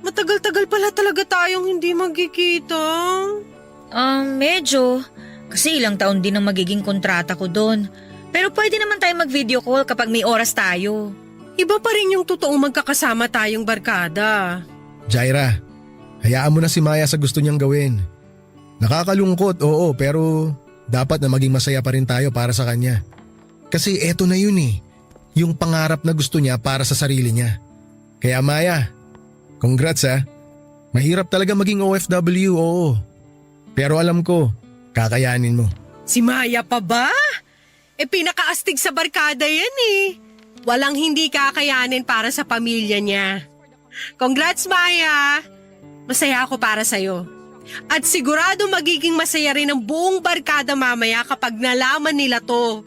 Matagal-tagal pala talaga tayong hindi magkikita. Medyo. Kasi ilang taon din ang magiging kontrata ko doon. Pero pwede naman tayo mag-video call kapag may oras tayo. Iba pa rin yung totoong magkakasama tayong barkada. Jaira, hayaan mo na si Maya sa gusto niyang gawin. Nakakalungkot, oo, pero dapat na maging masaya pa rin tayo para sa kanya. Kasi eto na yun yung pangarap na gusto niya para sa sarili niya. Kaya Maya, congrats Mahirap talaga maging OFW, oo. Pero alam ko, kakayanin mo. Si Maya pa ba? Pinakaastig sa barkada yan Walang hindi kakayanin para sa pamilya niya. Congrats, Maya! Masaya ako para sa'yo. At sigurado magiging masaya rin ang buong barkada mamaya kapag nalaman nila to.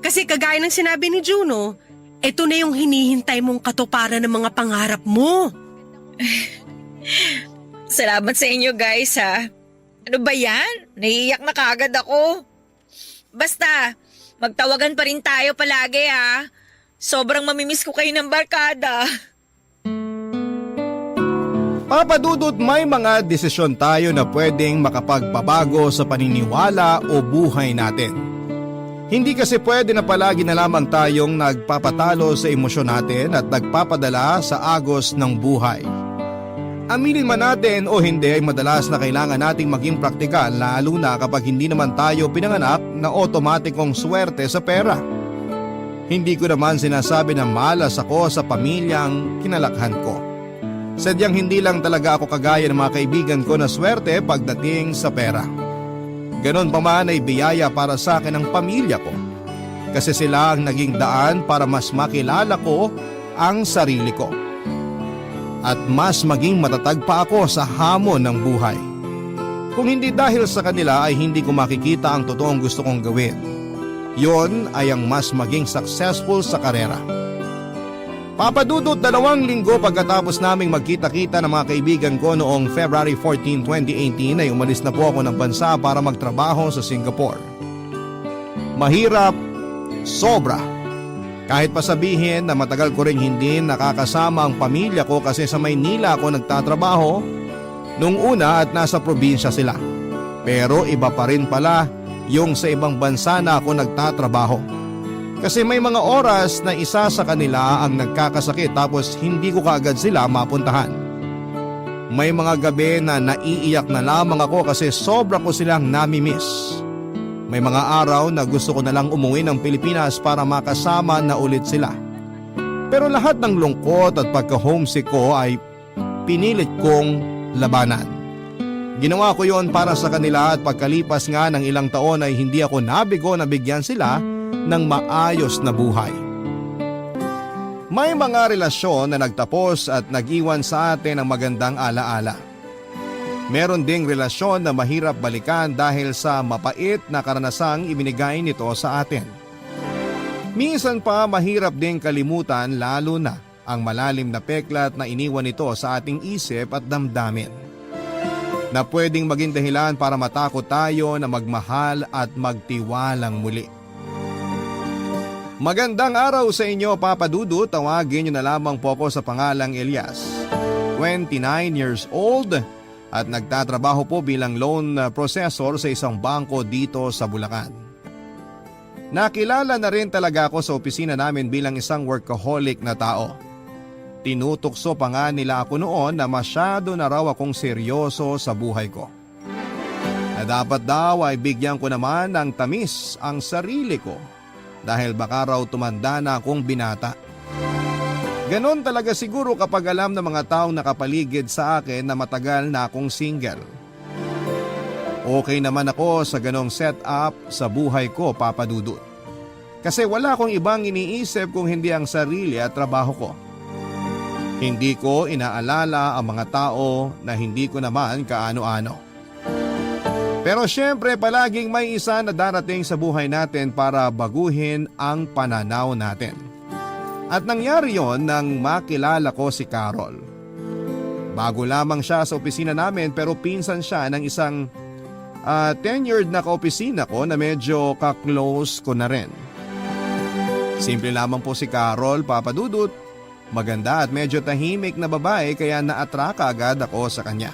Kasi kagaya ng sinabi ni Juno, ito na yung hinihintay mong katuparan ng mga pangarap mo. Salamat sa inyo guys Ano ba yan? Naiiyak na kaagad ako. Basta, magtawagan pa rin tayo palagi Sobrang mamimiss ko kayo ng barkada. Papadudot, may mga desisyon tayo na pwedeng makapagpabago sa paniniwala o buhay natin. Hindi kasi pwede na palagi na lamang tayong nagpapatalo sa emosyon natin at nagpapadala sa agos ng buhay. Aminin man natin o hindi ay madalas na kailangan nating maging praktikal lalo na kapag hindi naman tayo pinanganak na otomatikong swerte sa pera. Hindi ko naman sinasabi na malas ako sa pamilyang kinalakhan ko. Sadyang hindi lang talaga ako kagaya ng mga kaibigan ko na swerte pagdating sa pera. Ganon pa man ay biyaya para sa akin ang pamilya ko. Kasi sila ang naging daan para mas makilala ko ang sarili ko. At mas maging matatag pa ako sa hamon ng buhay. Kung hindi dahil sa kanila ay hindi ko makikita ang totoong gusto kong gawin. Yon ay ang mas maging successful sa karera. Papadudot, 2 linggo pagkatapos naming magkita-kita ng mga kaibigan ko noong February 14, 2018 ay umalis na po ako ng bansa para magtrabaho sa Singapore. Mahirap, sobra. Kahit pa sabihin na matagal ko ring hindi nakakasama ang pamilya ko kasi sa Maynila ako nagtatrabaho nung una at nasa probinsya sila. Pero iba pa rin pala yung sa ibang bansa na ako nagtatrabaho. Kasi may mga oras na isa sa kanila ang nagkakasakit tapos hindi ko kaagad sila mapuntahan. May mga gabi na naiiyak na lamang ako kasi sobra ko silang nami-miss. May mga araw na gusto ko na lang umuwi ng Pilipinas para makasama na ulit sila. Pero lahat ng lungkot at pagka-homesick ko ay pinilit kong labanan. Ginawa ko yon para sa kanila at pagkalipas nga ng ilang taon ay hindi ako nabigo na bigyan sila ng maayos na buhay. May mga relasyon na nagtapos at nag-iwan sa atin ng magandang alaala. Meron ding relasyon na mahirap balikan dahil sa mapait na karanasang ibinigay nito sa atin. Minsan pa mahirap ding kalimutan lalo na ang malalim na peklat na iniwan nito sa ating isip at damdamin. Na pwedeng maging dahilan para matakot tayo na magmahal at magtiwalang muli. Magandang araw sa inyo, Papa Dudut. Tawagin niyo na lamang po ako sa pangalang Elias. 29 years old at nagtatrabaho po bilang loan processor sa isang bangko dito sa Bulacan. Nakilala na rin talaga ako sa opisina namin bilang isang workaholic na tao. Tinutokso pa nga nila ako noon na masyado na raw akong seryoso sa buhay ko. Na dapat daw ay bigyan ko naman ng tamis ang sarili ko dahil baka raw tumanda na akong binata. Ganon talaga siguro kapag alam ng mga taong nakapaligid sa akin na matagal na akong single. Okay naman ako sa ganong setup sa buhay ko, Papa Dudut. Kasi wala akong ibang iniisip kung hindi ang sarili at trabaho ko. Hindi ko inaalala ang mga tao na hindi ko naman kaano-ano. Pero syempre palaging may isa na darating sa buhay natin para baguhin ang pananaw natin. At nangyari yon nang makilala ko si Carol. Bago lamang siya sa opisina namin pero pinsan siya ng isang tenured na kaopisina ko na medyo ka-close ko na rin. Simple lamang po si Carol, Papa Dudut. Maganda at medyo tahimik na babae kaya na-atraka agad ako sa kanya.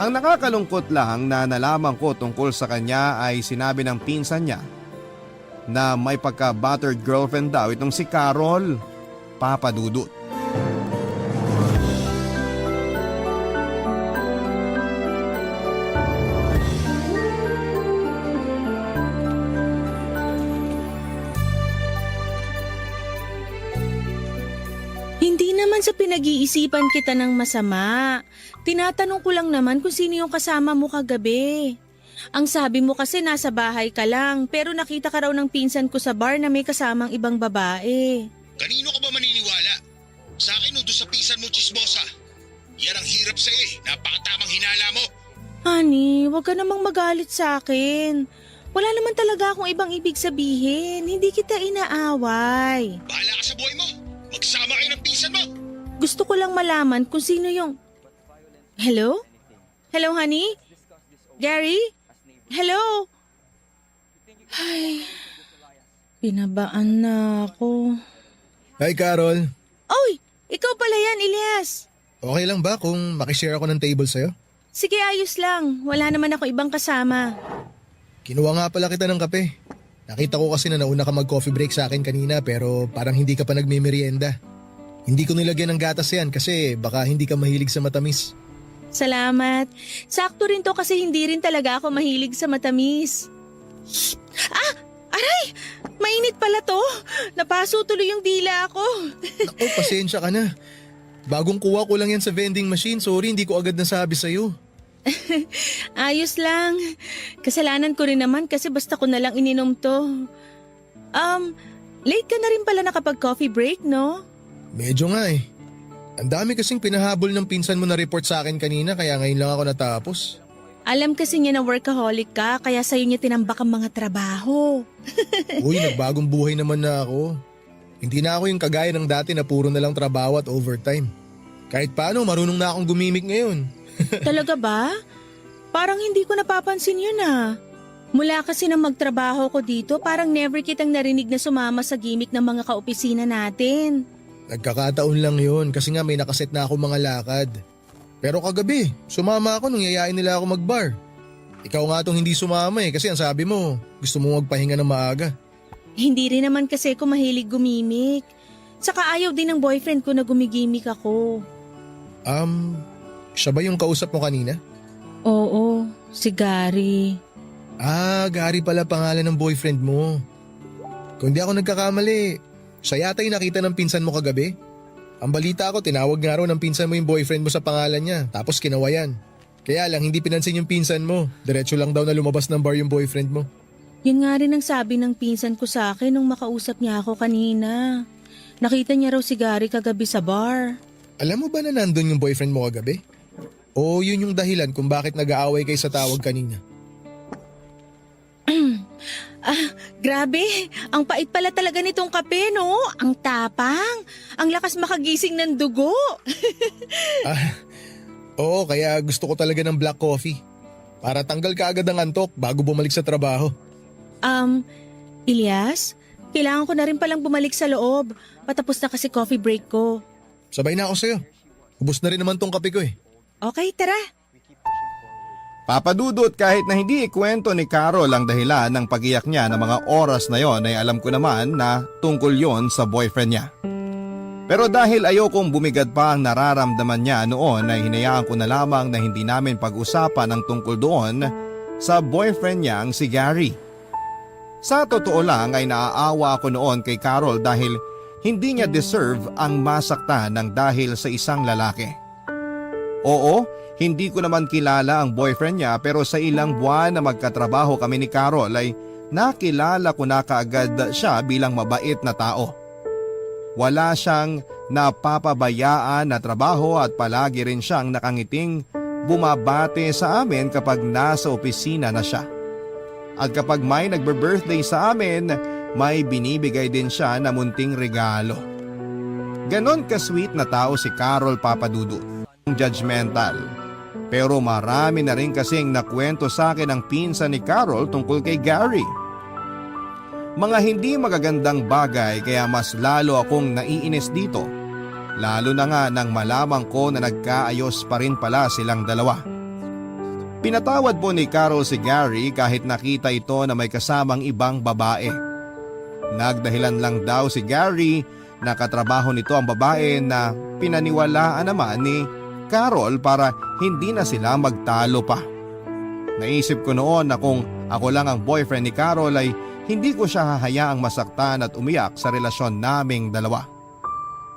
Ang nakakalungkot lang na nalaman ko tungkol sa kanya ay sinabi ng pinsan niya na may pagka-battered girlfriend daw itong si Carol, Papa Dudut. Hindi naman sa pinag-iisipan kita ng masama. Tinatanong ko lang naman kung sino yung kasama mo kagabi. Ang sabi mo kasi nasa bahay ka lang pero nakita ka raw ng pinsan ko sa bar na may kasamang ibang babae. Kanino ka ba maniniwala? Sa akin o doon sa pinsan mo, chismosa? Yan ang hirap sa'yo eh. Napakatamang hinala mo. Honey, huwag ka namang magalit sa akin. Wala naman talaga akong ibang ibig sabihin. Hindi kita inaaway. Bahala ka sa buhay mo. Magsama kayo ng pinsan mo. Gusto ko lang malaman kung sino yung... Hello? Hello, honey? Gary? Hello? Ay, pinabaan na ako. Hi Carol, Oy, ikaw pala yan, Elias. okay lang ba kung makishare ako ng table sa'yo? Sige, ayos lang. Wala naman ako ibang kasama. Kinuha nga pala kita ng kape. Nakita ko kasi na nauna ka mag-coffee break sa akin kanina pero parang hindi ka pa nagme-merienda. Hindi ko nilagyan ng gatas yan kasi baka hindi ka mahilig sa matamis. Salamat. Sakto rin to kasi hindi rin talaga ako mahilig sa matamis. Ah! Aray! Mainit pala to. Napaso tuloy yung dila ko. Naku, pasensya ka na. Bagong kuha ko lang yan sa vending machine. Sorry, hindi ko agad nasabi sa'yo. Ayos lang. Kasalanan ko rin naman kasi basta ko na lang ininom to. Late ka na rin pala nakapag-coffee break, no? Medyo nga eh. Ang dami kasing pinahabol ng pinsan mo na report sa akin kanina kaya ngayon lang ako natapos. Alam kasi niya na workaholic ka kaya sa'yo niya tinambak ang mga trabaho. Uy, nagbagong buhay naman na ako. Hindi na ako yung kagaya ng dati na puro na lang trabaho at overtime. Kahit paano, marunong na akong gumimik ngayon. Talaga ba? Parang hindi ko napapansin yun ah. Mula kasi nang magtrabaho ko dito, parang never kitang narinig na sumama sa gimmick ng mga kaopisina natin. Nagkakataon lang yun kasi nga may nakaset na ako mga lakad. Pero kagabi, sumama ako nung yayain nila ako magbar. Ikaw nga tong hindi sumama kasi ang sabi mo, gusto mo magpahinga ng maaga. Hindi rin naman kasi ako mahilig gumimik. Saka ayaw din ng boyfriend ko na gumigimik ako. Siya ba yung kausap mo kanina? Oo, si Gary. Gary pala pangalan ng boyfriend mo. Kung di ako nagkakamali, siya yata yung nakita ng pinsan mo kagabi. Ang balita ko, tinawag nga raw ng pinsan mo yung boyfriend mo sa pangalan niya, tapos kinawayan. Kaya lang, hindi pinansin yung pinsan mo. Diretso lang daw na lumabas ng bar yung boyfriend mo. Yun nga rin ang sabi ng pinsan ko sa akin nung makausap niya ako kanina. Nakita niya raw si Gary kagabi sa bar. Alam mo ba na nandun yung boyfriend mo kagabi? O yun yung dahilan kung bakit nag-aaway kayo sa tawag kanina? Grabe, ang pait pala talaga nitong kape, no? Ang tapang, ang lakas makagising ng dugo. Oo, kaya gusto ko talaga ng black coffee. Para tanggal ka agad ang antok bago bumalik sa trabaho. Ilyas, kailangan ko na rin palang bumalik sa loob. Patapos na kasi coffee break ko. Sabay na ako sa'yo. Ubus na rin naman tong kape ko eh. Okay, tara. Papadudot, kahit na hindi ikwento ni Carol ang dahilan ng pag-iyak niya ng mga oras na yon ay alam ko naman na tungkol yon sa boyfriend niya. Pero dahil ayokong bumigad pa ang nararamdaman niya noon ay hinayaan ko na lamang na hindi namin pag-usapan ang tungkol doon sa boyfriend niyang si Gary. Sa totoo lang ay naaawa ako noon kay Carol dahil hindi niya deserve ang masaktan ng dahil sa isang lalaki. Oo, hindi ko naman kilala ang boyfriend niya pero sa ilang buwan na magkatrabaho kami ni Carol ay nakilala ko na kaagad siya bilang mabait na tao. Wala siyang napapabayaan na trabaho at palagi rin siyang nakangiting bumabate sa amin kapag nasa opisina na siya. At kapag may nagbe-birthday sa amin, may binibigay din siya na munting regalo. Ganon ka-sweet na tao si Carol, Papadudu. Judgmental. Pero marami na rin kasing nakwento sa akin ang pinsan ni Carol tungkol kay Gary. Mga hindi magagandang bagay kaya mas lalo akong naiinis dito. Lalo na nga nang malamang ko na nagkaayos pa rin pala silang dalawa. Pinatawad po ni Carol si Gary kahit nakita ito na may kasamang ibang babae. Nagdahilan lang daw si Gary na katrabaho nito ang babae na pinaniwalaan naman ni Carol para hindi na sila magtalo pa. Naisip ko noon na kung ako lang ang boyfriend ni Carol ay hindi ko siya hahayaang masaktan at umiyak sa relasyon naming dalawa.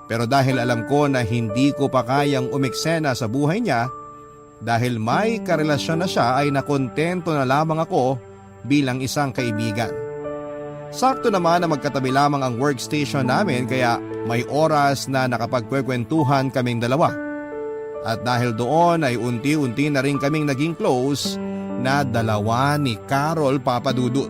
Pero dahil alam ko na hindi ko pa kayang umiksena sa buhay niya, dahil may karelasyon na siya ay nakontento na lamang ako bilang isang kaibigan. Sakto naman na magkatabi lamang ang workstation namin kaya may oras na nakapagkwekwentuhan kaming dalawa. At dahil doon ay unti-unti na rin kaming naging close na dalawa ni Carol, Papadudut.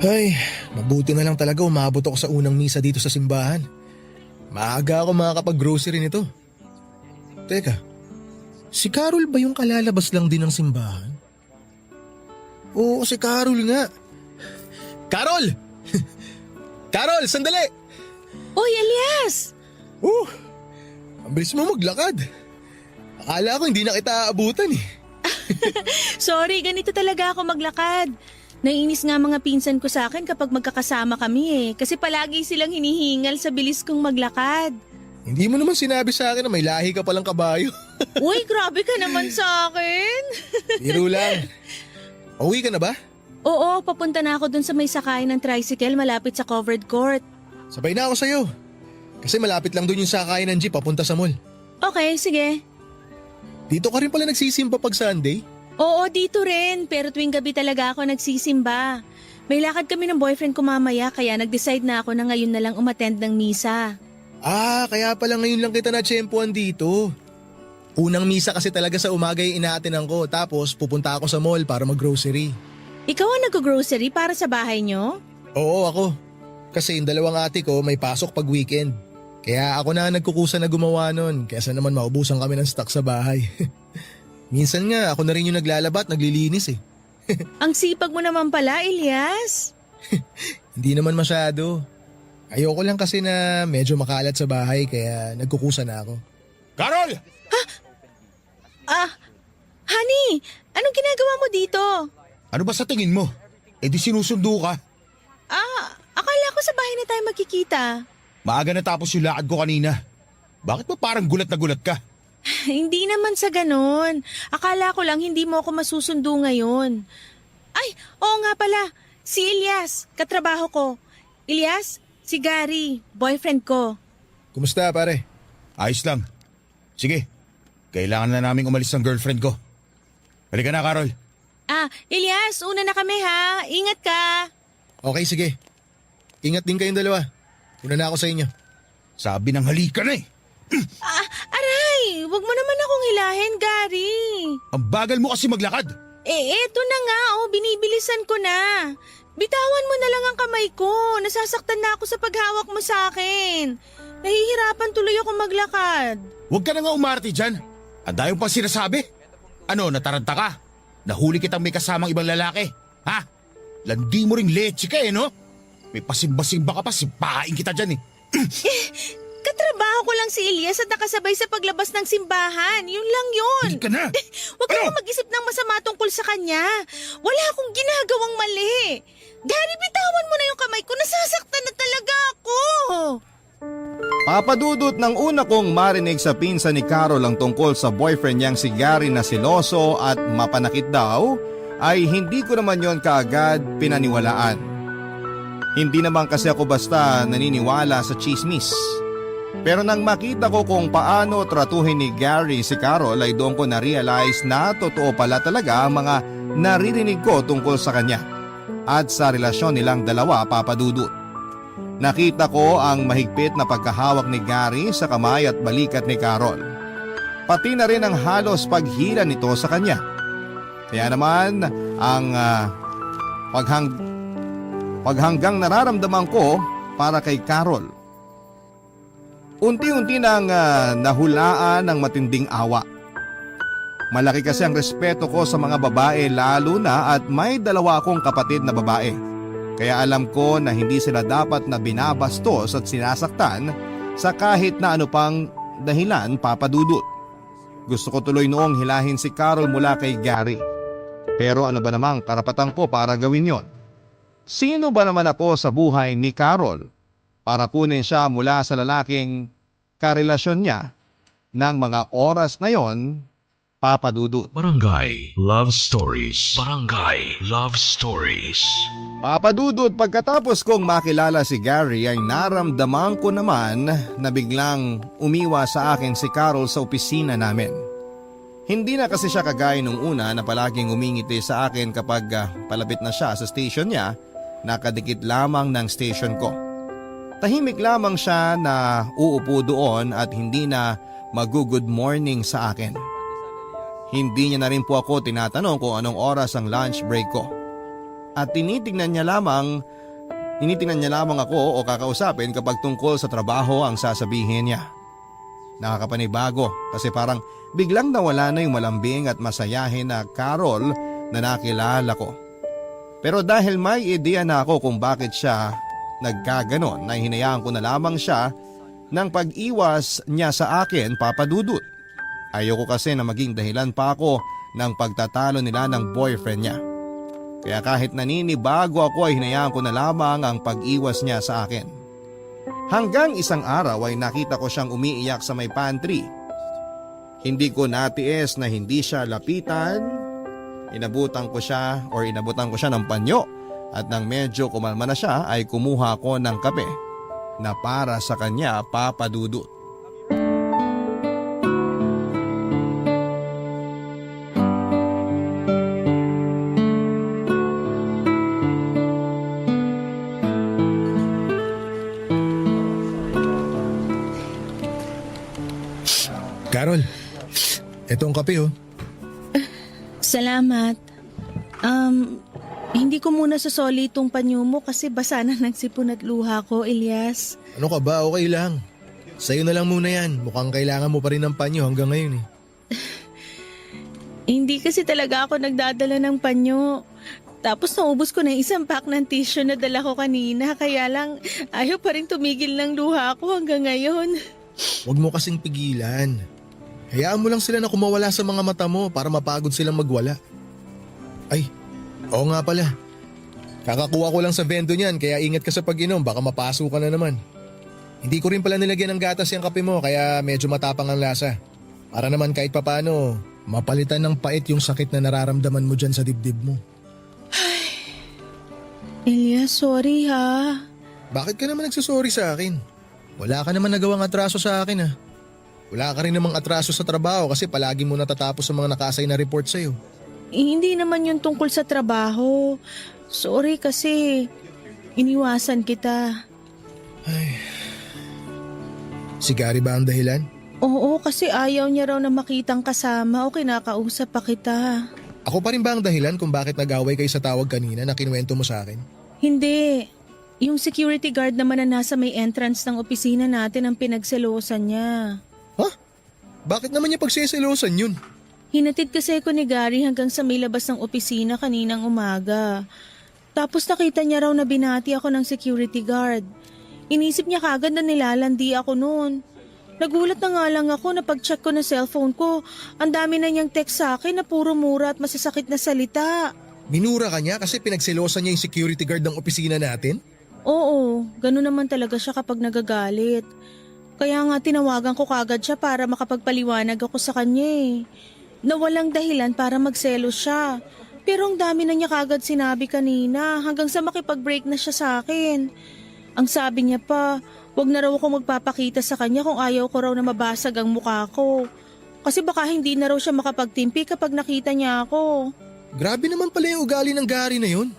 Ay, mabuti na lang talaga umabot ako sa unang misa dito sa simbahan. Maaga ako makakapag-grocery nito. Teka, si Carol ba yung kalalabas lang din ng simbahan? Oo, si Carol nga. Carol! Carol, sandali! Uy, Elias! Ang bilis mo maglakad. Akala ko hindi na kita aabutan eh. Sorry, ganito talaga ako maglakad. Naiinis nga mga pinsan ko sa akin kapag magkakasama kami eh. Kasi palagi silang hinihingal sa bilis kong maglakad. Hindi mo naman sinabi sa akin na may lahi ka palang kabayo. Uy, grabe ka naman sa akin. Biro lang. Uwi ka na ba? Oo, papunta na ako dun sa may sakay ng tricycle malapit sa covered court. Sabay na ako sa'yo. Kasi malapit lang dun yung sakay ng jeep papunta sa mall. Okay, sige. Dito ka rin pala nagsisimba pag Sunday? Oo, dito rin. Pero tuwing gabi talaga ako nagsisimba. May lakad kami ng boyfriend ko mamaya kaya nag-decide na ako na ngayon na lang umattend ng misa. Ah, kaya pala ngayon lang kita na-tsempuan dito. Unang misa kasi talaga sa umaga yung inaatinan ko tapos pupunta ako sa mall para mag-grocery. Ikaw ang nag-grocery para sa bahay nyo? Oo, ako. Kasi yung dalawang ate ko may pasok pag weekend. Kaya ako na nagkukusa na gumawa nun kaysa naman maubusan kami ng stock sa bahay. Minsan nga ako na rin yung naglalaba at naglilinis eh. Ang sipag mo naman pala, Elias. Hindi naman masyado. Ayoko lang kasi na medyo makalat sa bahay kaya nagkukusa na ako. Carol! Honey, anong ginagawa mo dito? Ano ba sa tingin mo? Eh di sinusundo ka. Akala ko sa bahay na tayo magkikita. Maaga natapos yung lakad ko kanina. Bakit ba parang gulat na gulat ka? Hindi naman sa ganon. Akala ko lang hindi mo ako masusundo ngayon. Ay, oo nga pala. Si Elias, katrabaho ko. Elias, si Gary, boyfriend ko. Kumusta pare? Ayos lang. Sige, kailangan na naming umalis ng girlfriend ko. Halika na, Carol. Elias, una na kami ha. Ingat ka. Okay, sige. Ingat din kayong dalawa. Una na ako sa inyo. Sabi ng halika na eh. Aray, wag mo naman akong hilahin, Gary. Ang bagal mo kasi maglakad. Eto na nga, binibilisan ko na. Bitawan mo na lang ang kamay ko. Nasasaktan na ako sa paghawak mo sa akin. Nahihirapan tuloy ako maglakad. Huwag ka na nga umarte dyan. Ang dayo pa sinasabi. Ano, nataranta ka? Nahuli kitang may kasamang ibang lalaki. Ha? Landi mo ring leche ka no? May pasimba-simba ka pa, sipain kita dyan eh. Katrabaho ko lang si Elias at nakasabay sa paglabas ng simbahan. Yun lang yun. Halika na. Huwag ka mag-isip ng masama tungkol sa kanya. Wala akong ginagawang mali. Gary, bitawan mo na yung kamay ko. Nasasaktan na talaga ako. Papadudot ng una kong marinig sa pinsan ni Carol ang tungkol sa boyfriend niyang si Gary na siloso at mapanakit daw, ay hindi ko naman yon kaagad pinaniwalaan. Hindi naman kasi ako basta naniniwala sa chismis. Pero nang makita ko kung paano tratuhin ni Gary si Carol ay doon ko na-realize na totoo pala talaga ang mga naririnig ko tungkol sa kanya at sa relasyon nilang dalawa, Papadudot. Nakita ko ang mahigpit na pagkahawak ni Gary sa kamay at balikat ni Carol. Pati na rin ang halos paghila nito sa kanya. Kaya naman ang paghanggang nararamdaman ko para kay Carol. Unti-unti nang nahulaan ng matinding awa. Malaki kasi ang respeto ko sa mga babae lalo na at may dalawa akong kapatid na babae. Kaya alam ko na hindi sila dapat na binabastos at sinasaktan sa kahit na ano pang dahilan, Papadudot. Gusto ko tuloy noong hilahin si Carol mula kay Gary. Pero ano ba namang karapatan ko para gawin yon? Sino ba naman ako sa buhay ni Carol para kunin siya mula sa lalaking karelasyon niya ng mga oras na yon, Papadudot? Barangay Love Stories. Barangay Love Stories. Papadudot, pagkatapos kong makilala si Gary ay naramdaman ko naman na biglang umiwas sa akin si Carol sa opisina namin. Hindi na kasi siya kagaya nung una na palaging umingiti sa akin kapag palapit na siya sa station niya, nakadikit lamang ng station ko. Tahimik lamang siya na uupo doon at hindi na mag-good morning sa akin. Hindi niya na rin po ako tinatanong kung anong oras ang lunch break ko. At tinitingnan niya lamang ako o kakausapin kapag tungkol sa trabaho ang sasabihin niya. Nakakapanibago kasi parang biglang nawala na yung malambing at masayahin na Carol na nakilala ko. Pero dahil may ideya na ako kung bakit siya nagkaganon, na hinayaan ko na lamang siya ng pag-iwas niya sa akin, Papadudot. Ayoko kasi na maging dahilan pa ako ng pagtatalo nila ng boyfriend niya. Kaya kahit naninibago ako ay hinayaan ko na lamang ang pag-iwas niya sa akin. Hanggang isang araw ay nakita ko siyang umiiyak sa may pantry. Hindi ko natiis na hindi siya lapitan. Inabutan ko siya ng panyo at nang medyo kumalma na siya ay kumuha ko ng kape na para sa kanya, Papadudot. Carol, eto ang kape oh. Salamat. Hindi ko muna susoli itong panyo mo kasi basa na nagsipon at luha ko, Elias. Ano ka ba? Okay lang. Sa'yo na lang muna yan. Mukhang kailangan mo pa rin ng panyo hanggang ngayon eh. Hindi kasi talaga ako nagdadala ng panyo. Tapos naubos ko na isang pack ng tissue na dala ko kanina. Kaya lang ayaw pa rin tumigil ng luha ko hanggang ngayon. Huwag mo kasing pigilan. Hayaan mo lang sila na kumawala sa mga mata mo para mapagod silang magwala. Ay, oo nga pala. Kakakuha ko lang sa vendo niyan kaya ingat ka sa pag-inom, baka mapaso ka na naman. Hindi ko rin pala nilagyan ng gatas yung kape mo kaya medyo matapang ang lasa. Para naman kahit papano, mapalitan ng pait yung sakit na nararamdaman mo dyan sa dibdib mo. Ay, Elias, sorry ha. Bakit ka naman nagsasorry sa akin? Wala ka naman nagawang atraso sa akin ah. Wala ka rin namang atraso sa trabaho kasi palagi mo natatapos sa mga nakasay na report sa'yo. Hindi naman yun tungkol sa trabaho. Sorry kasi iniwasan kita. Si Gary ba ang dahilan? Oo, kasi ayaw niya raw na makitang kasama o kinakausap pa kita. Ako pa rin ba ang dahilan kung bakit nag-away kayo sa tawag kanina na kinuwento mo sa akin? Hindi. Yung security guard naman na nasa may entrance ng opisina natin ang pinagselosan niya. Ha? Bakit naman niya pagseselosan yun? Hinatid kasi ko ni Gary hanggang sa may labas ng opisina kaninang umaga. Tapos nakita niya raw na binati ako ng security guard. Inisip niya kagad na nilalandi ako noon. Nagulat na nga lang ako na pag-check ko na cellphone ko, ang dami na niyang text sa akin na puro mura at masasakit na salita. Minura ka niya kasi pinagselosan niya yung security guard ng opisina natin? Oo, ganun naman talaga siya kapag nagagalit. Kaya nga tinawagan ko kagad siya para makapagpaliwanag ako sa kanya eh. Na walang dahilan para magselos siya. Pero ang dami na niya kagad sinabi kanina hanggang sa makipag-break na siya sa akin. Ang sabi niya pa, wag na raw ako magpapakita sa kanya kung ayaw ko raw na mabasag ang mukha ko. Kasi baka hindi na raw siya makapagtimpi kapag nakita niya ako. Grabe naman pala yung ugali ng Gary na yun.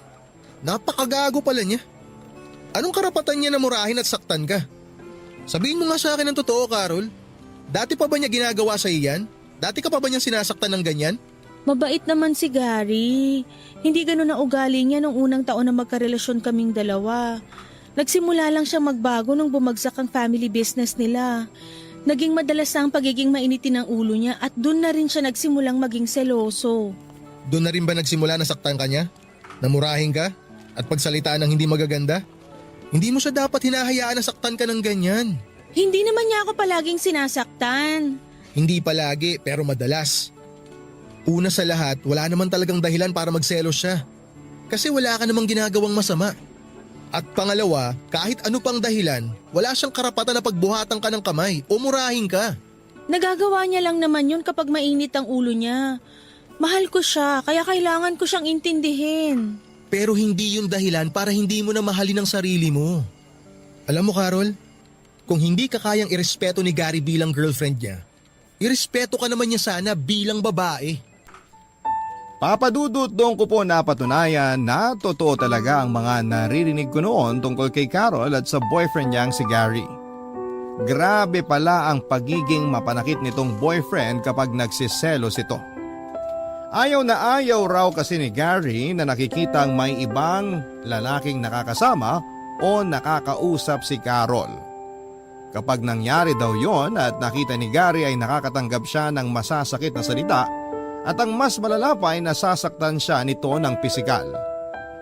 Napakagago pala niya. Anong karapatan niya na murahin at saktan ka? Sabihin mo nga sa akin ng totoo, Carol. Dati pa ba niya ginagawa sa iyan? Dati ka pa ba niyang sinasaktan ng ganyan? Mabait naman si Gary. Hindi ganun ang ugali niya nung unang taon na magkarelasyon kaming dalawa. Nagsimula lang siya magbago nung bumagsak ang family business nila. Naging madalas na ang pagiging mainitin ng ulo niya at dun na rin siya nagsimulang maging seloso. Doon na rin ba nagsimula na saktan ka niya? Namurahin ka? At pagsalitaan ng hindi magaganda? Hindi mo siya dapat hinahayaan na saktan ka ng ganyan. Hindi naman niya ako palaging sinasaktan. Hindi palagi pero madalas. Una sa lahat, wala naman talagang dahilan para magselos siya. Kasi wala ka namang ginagawang masama. At pangalawa, kahit ano pang dahilan, wala siyang karapatan na pagbuhatan ka ng kamay o murahin ka. Nagagawa niya lang naman yun kapag mainit ang ulo niya. Mahal ko siya, kaya kailangan ko siyang intindihin. Pero hindi yung dahilan para hindi mo na mahalin ang sarili mo. Alam mo, Carol, kung hindi ka kayang irespeto ni Gary bilang girlfriend niya, irespeto ka naman niya sana bilang babae. Papadudot doon ko po napatunayan na totoo talaga ang mga naririnig ko noon tungkol kay Carol at sa boyfriend niyang si Gary. Grabe pala ang pagiging mapanakit nitong boyfriend kapag nagsiselos ito. Ayaw na ayaw raw kasi ni Gary na nakikitang may ibang lalaking nakakasama o nakakausap si Carol. Kapag nangyari daw yon at nakita ni Gary ay nakakatanggap siya ng masasakit na salita at ang mas malala pa ay nasasaktan siya nito ng pisikal.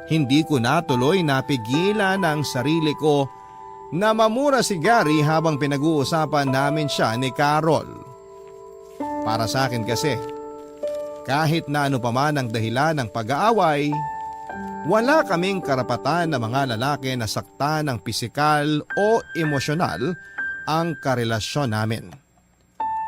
Hindi ko natuloy napigilan ang sarili ko na mamura si Gary habang pinag-uusapan namin siya ni Carol. Para sa akin kasi, kahit na ano pa man ang dahilan ng pag-aaway, wala kaming karapatan na mga lalaki na saktan ng pisikal o emosyonal ang karelasyon namin.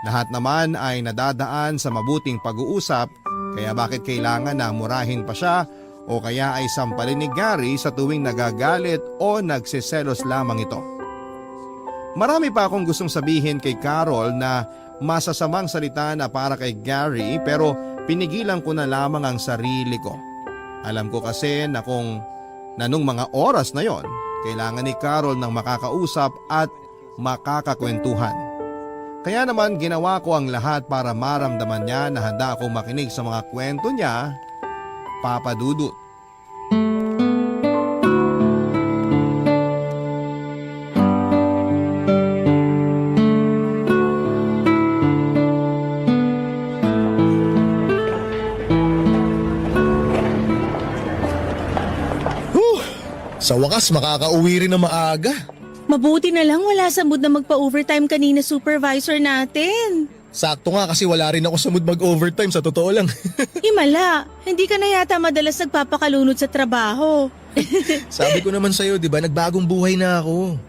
Lahat naman ay nadadaan sa mabuting pag-uusap, kaya bakit kailangan na murahin pa siya o kaya ay sampalin ni Gary sa tuwing nagagalit o nagsiselos lamang ito. Marami pa akong gustong sabihin kay Carol na masasamang salita na para kay Gary pero pinigilan ko na lamang ang sarili ko. Alam ko kasi na nung mga oras na yon, kailangan ni Carol ng makakausap at makakakwentuhan. Kaya naman ginawa ko ang lahat para maramdaman niya na handa akong makinig sa mga kwento niya, Papa Dudut. Sa wakas, makakauwi rin na maaga. Mabuti na lang wala sa mood na magpa-overtime kanina supervisor natin. Sakto nga kasi wala rin ako sa mood mag-overtime sa totoo lang. Himala, hindi ka na yata madalas nagpapakalunod sa trabaho. Sabi ko naman sa'yo, di ba, nagbagong buhay na ako.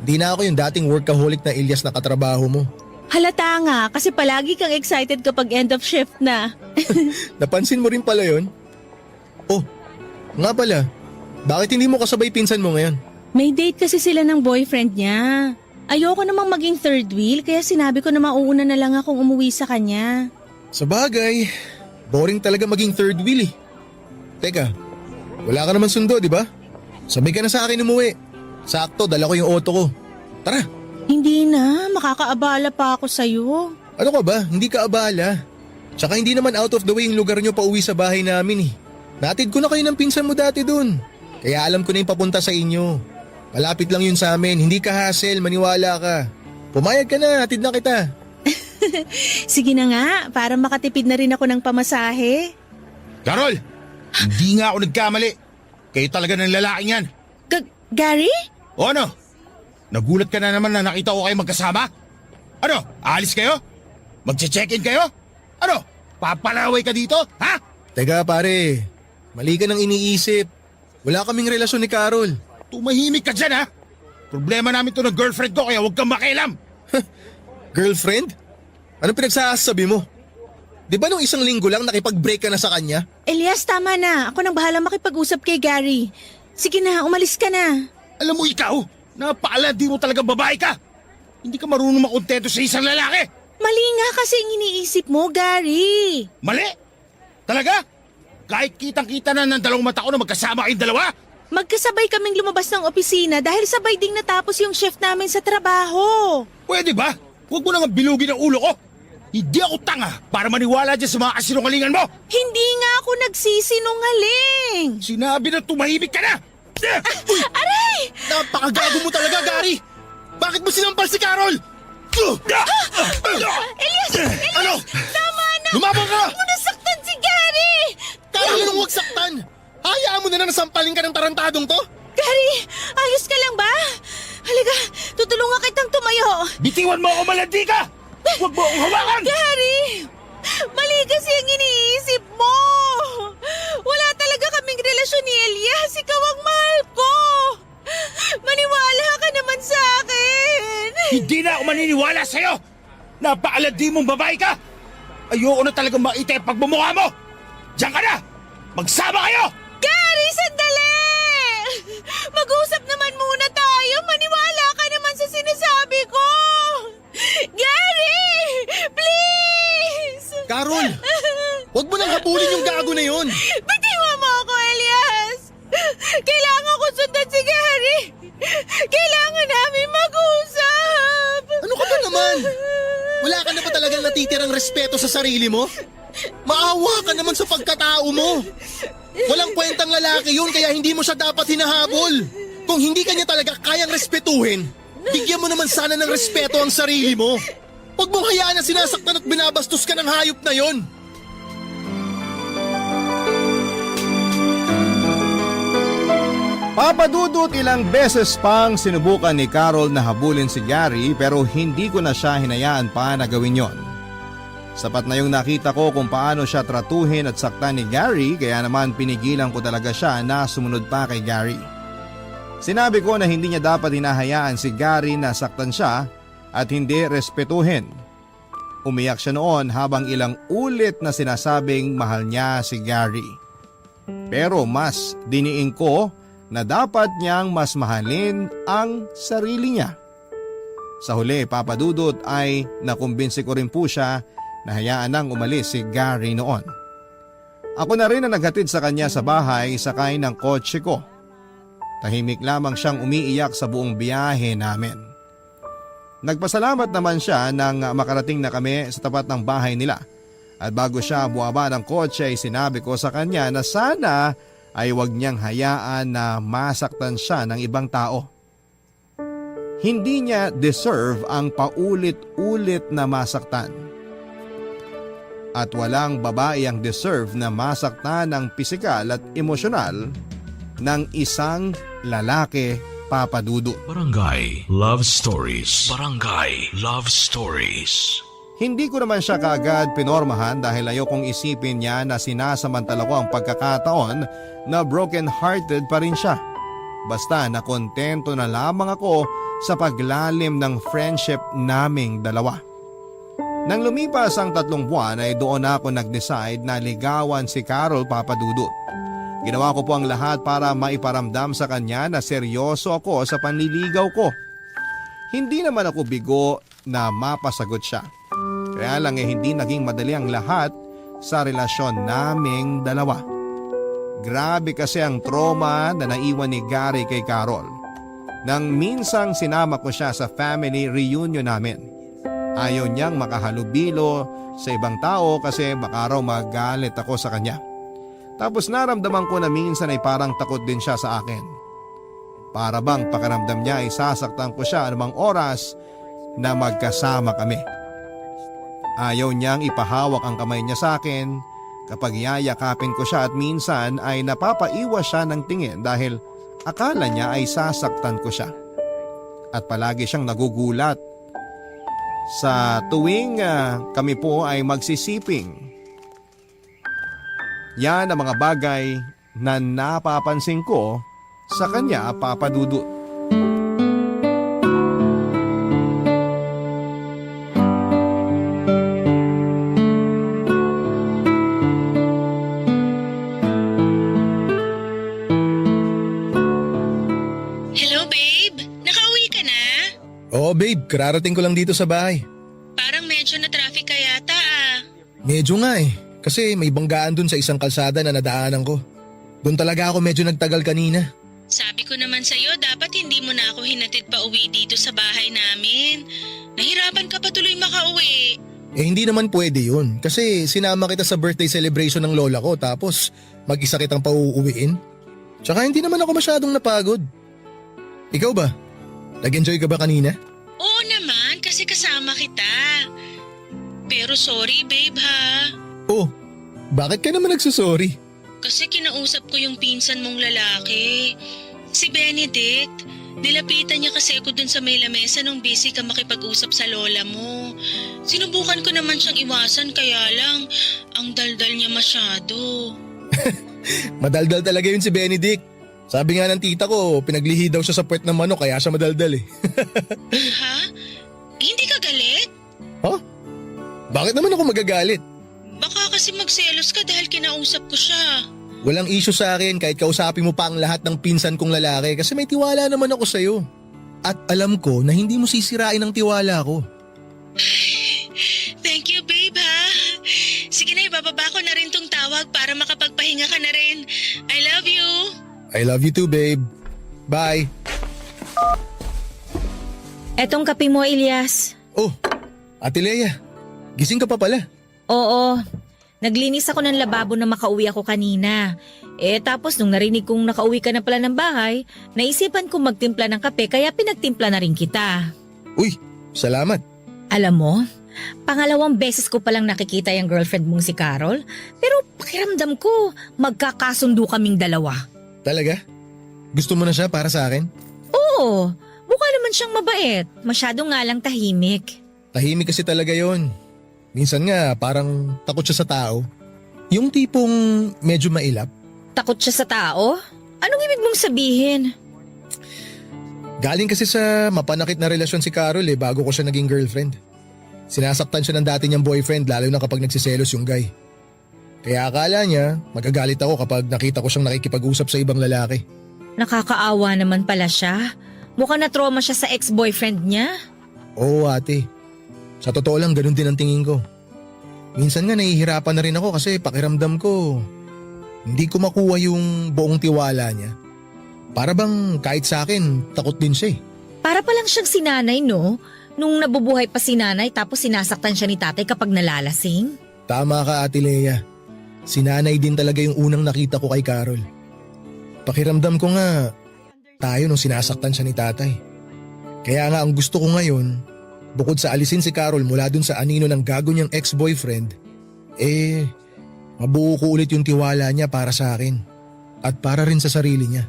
Di na ako yung dating workaholic na Ilyas na katrabaho mo. Halata nga kasi palagi kang excited kapag end of shift na. Napansin mo rin pala yon? Oh, nga pala, bakit hindi mo kasabay pinsan mo ngayon? May date kasi sila ng boyfriend niya. Ayoko namang maging third wheel kaya sinabi ko na mauuna na lang akong umuwi sa kanya. Sa bagay, boring talaga maging third wheel eh. Teka, wala ka naman sundo, di ba? Sabay ka na sa akin umuwi. Sakto, dala ko yung auto ko. Tara. Hindi na, makakaabala pa ako sa'yo. Ano ka ba? Hindi ka abala. Tsaka hindi naman out of the way yung lugar nyo pa uwi sa bahay namin eh. Natid ko na kayo ng pinsan mo dati dun. Kaya alam ko na yung papunta sa inyo. Malapit lang yun sa amin, hindi ka hassle, maniwala ka. Pumayag ka na, hatid na kita. Sige na nga, para makatipid na rin ako ng pamasahe. Carol! Hindi nga ako nagkamali. Kayo talaga ng lalaking yan. Gary? O ano? Nagulat ka na naman na nakita ko kayo magkasama? Ano? Aalis kayo? Magche-check-in kayo? Ano? Papalaway ka dito? Ha? Teka pare, mali ka nang iniisip. Wala kaming relasyon ni Carol. Tumahimik ka dyan ha? Problema namin to ng girlfriend ko kaya huwag kang makialam. Girlfriend? Anong pinagsasabi mo? Di ba nung isang linggo lang nakipag-break ka na sa kanya? Elias, tama na. Ako nang bahala makipag-usap kay Gary. Sige na, umalis ka na. Alam mo ikaw, napaalad di mo talaga babae ka. Hindi ka marunong makontento sa isang lalaki. Mali nga kasi ang iniisip mo, Gary. Mali? Talaga? Kahit kitang-kita na ng dalawang mata ko na magkasama kayong dalawa? Magkasabay kaming lumabas ng opisina dahil sabay ding natapos yung shift namin sa trabaho. Pwede ba? Huwag mo nang bilugin ang ulo ko. Hindi ako tanga para maniwala dyan sa mga kasinungalingan mo. Hindi nga ako nagsisinungaling. Sinabi na tumahimik ka na. Aray! Napakagago mo talaga, Gary! Bakit mo sinampal si Carol? Elias! Ano? Tama na! Lumabang ka! Huwag mo nasaktan si Gary! Kaya mo nang huwag saktan! Hayaan mo na nasampalin ka ng tarantadong to? Gary, ayos ka lang ba? Halika, tutulungan kitang tumayo. Bitiwan mo ako, malandi ka! Huwag mo akong hawakan! Gary! Mali kasi ang iniisip mo. Wala talaga kaming relasyon ni Elias. Ikaw ang mahal ko. Maniwala ka naman sa akin. Hindi na ako maniniwala sa'yo! Napaalandi mong babae ka! Ayoko na talagang makita yung pagmumukha mo! Diyan ka na! Magsama kayo! Gary, sandali! Mag-usap naman muna tayo. Maniwala ka naman sa sinasabi ko. Gary! Please! Carol! Huwag mo nang habulin yung gago na yun! Bitiwan mo ako, Elias! Kailangan ko sundan si Gary! Kailangan namin mag-usap! Ano ka ba naman? Wala ka na ba talagang natitirang respeto sa sarili mo? Maawa ka naman sa pagkatao mo! Walang kwentang lalaki yun kaya hindi mo siya dapat hinahabol! Kung hindi ka niya talaga kayang respetuhin, bigyan mo naman sana ng respeto ang sarili mo! Huwag mong hayaan na sinasaktan at binabastos ka ng hayop na yon! Papadudot ilang beses pang sinubukan ni Carol na habulin si Gary pero hindi ko na siya hinayaan pa na gawin yon. Sapat na yung nakita ko kung paano siya tratuhin at saktan ni Gary kaya naman pinigilan ko talaga siya na sumunod pa kay Gary. Sinabi ko na hindi niya dapat hinahayaan si Gary na saktan siya at hindi respetuhin. Umiyak siya noon habang ilang ulit na sinasabing mahal niya si Gary. Pero mas diniin ko na dapat niyang mas mahalin ang sarili niya. Sa huli, papadudot ay nakumbinsi ko rin po siya na hayaan nang umalis si Gary noon. Ako na rin ang naghatid sa kanya sa bahay sakay ng kotse ko. Tahimik lamang siyang umiiyak sa buong biyahe namin. Nagpasalamat naman siya nang makarating na kami sa tapat ng bahay nila. At bago siya buwaba ng kotse ay sinabi ko sa kanya na sana ay huwag niyang hayaan na masaktan siya ng ibang tao. Hindi niya deserve ang paulit-ulit na masaktan. At walang babae ang deserve na masaktan ng pisikal at emosyonal ng isang lalaki, papadudot. Barangay Love Stories. Barangay Love Stories. Hindi ko naman siya kaagad pinormahan dahil ayokong isipin niya na sinasamantala ko ang pagkakataon na broken-hearted pa rin siya. Basta na kontento na lamang ako sa paglalim ng friendship naming dalawa. Nang lumipas ang 3 buwan ay doon ako nag-decide na ligawan si Carol, papadudot. Ginawa ko po ang lahat para maiparamdam sa kanya na seryoso ako sa panliligaw ko. Hindi naman ako bigo na mapasagot siya. Kaya lang hindi naging madali ang lahat sa relasyon naming dalawa. Grabe kasi ang trauma na naiwan ni Gary kay Carol. Nang minsang sinama ko siya sa family reunion namin. Ayaw niyang makahalubilo sa ibang tao kasi baka raw magalit ako sa kanya. Tapos naramdaman ko na minsan ay parang takot din siya sa akin. Para bang pakiramdam niya ay sasaktan ko siya anumang oras na magkasama kami. Ayaw niyang ipahawak ang kamay niya sa akin kapag yayakapin ko siya at minsan ay napapaiwas siya ng tingin dahil akala niya ay sasaktan ko siya. At palagi siyang nagugulat sa tuwing kami po ay magsisiping. Yan ang mga bagay na napapansin ko sa kanya, Papa Dudut. Hello, babe. Nakauwi ka na? Oo babe, kararating ko lang dito sa bahay. Parang medyo na traffic ka yata ah. Medyo nga eh, kasi may banggaan dun sa isang kalsada na nadaanan ko. Doon talaga ako medyo nagtagal kanina. Sabi ko naman sa'yo, dapat hindi mo na ako hinatid pa uwi dito sa bahay namin. Nahirapan ka pa tuloy makauwi. Eh hindi naman pwede yun, kasi sinama kita sa birthday celebration ng lola ko tapos mag-isa kitang pauuwiin. Tsaka hindi naman ako masyadong napagod. Ikaw ba? Nag-enjoy ka ba kanina? Oo naman, kasi kasama kita. Pero sorry babe ha. Oh, bakit ka naman nagsusorry? Kasi kinausap ko yung pinsan mong lalaki. Si Benedict. Nilapitan niya kasi ako dun sa may lamesa nung busy ka makipag-usap sa lola mo. Sinubukan ko naman siyang iwasan kaya lang ang daldal niya masyado. Madaldal talaga yun si Benedict. Sabi nga ng tita ko, pinaglihi daw siya sa puwet ng manok kaya siya madaldal eh. Ha? Hindi ka galit? Ha? Bakit naman ako magagalit? Baka kasi magselos ka dahil kinausap ko siya. Walang issue sa akin kahit kausapin mo pa ang lahat ng pinsan kong lalaki kasi may tiwala naman ako sa'yo. At alam ko na hindi mo sisirain ang tiwala ko. Thank you babe ha. Sige na, ibababa ko na rin tong tawag para makapagpahinga ka na rin. I love you. I love you too, babe. Bye. Etong kape mo, Elias. Oh, Ate Lea, gising ka pa pala. Oo. Naglinis ako ng lababo na makauwi ako kanina. Tapos nung narinig kong nakauwi ka na pala ng bahay, naisipan kong magtimpla ng kape kaya pinagtimpla na rin kita. Uy, salamat. Alam mo, pangalawang beses ko palang nakikita yung girlfriend mong si Carol, pero pakiramdam ko magkakasundo kaming dalawa. Talaga? Gusto mo na siya para sa akin? Oo, mukha naman siyang mabait. Masyado nga lang tahimik. Tahimik kasi talaga yon. Minsan nga parang takot siya sa tao. Yung tipong medyo mailap. Takot siya sa tao? Anong ibig mong sabihin? Galing kasi sa mapanakit na relasyon si Carol bago ko siya naging girlfriend. Sinasaktan siya ng dati niyang boyfriend lalo na kapag nagsiselos yung guy. Kaya akala niya magagalit ako kapag nakita ko siyang nakikipag-usap sa ibang lalaki. Nakakaawa naman pala siya. Mukhang na-trauma siya sa ex-boyfriend niya. Oo ate. Sa totoo lang ganun din ang tingin ko. Minsan nga nahihirapan na rin ako kasi pakiramdam ko hindi ko makuha yung buong tiwala niya. Para bang kahit sa akin takot din siya eh. Para palang siyang sinanay no? Nung nabubuhay pa si nanay tapos sinasaktan siya ni tatay kapag nalalasing. Tama ka Ate Lea. Si nanay din talaga yung unang nakita ko kay Carol. Pakiramdam ko nga tayo nung sinasaktan siya ni tatay. Kaya nga ang gusto ko ngayon, bukod sa alisin si Carol mula dun sa anino ng gago niyang ex-boyfriend, mabuo ko ulit yung tiwala niya para sa akin at para rin sa sarili niya.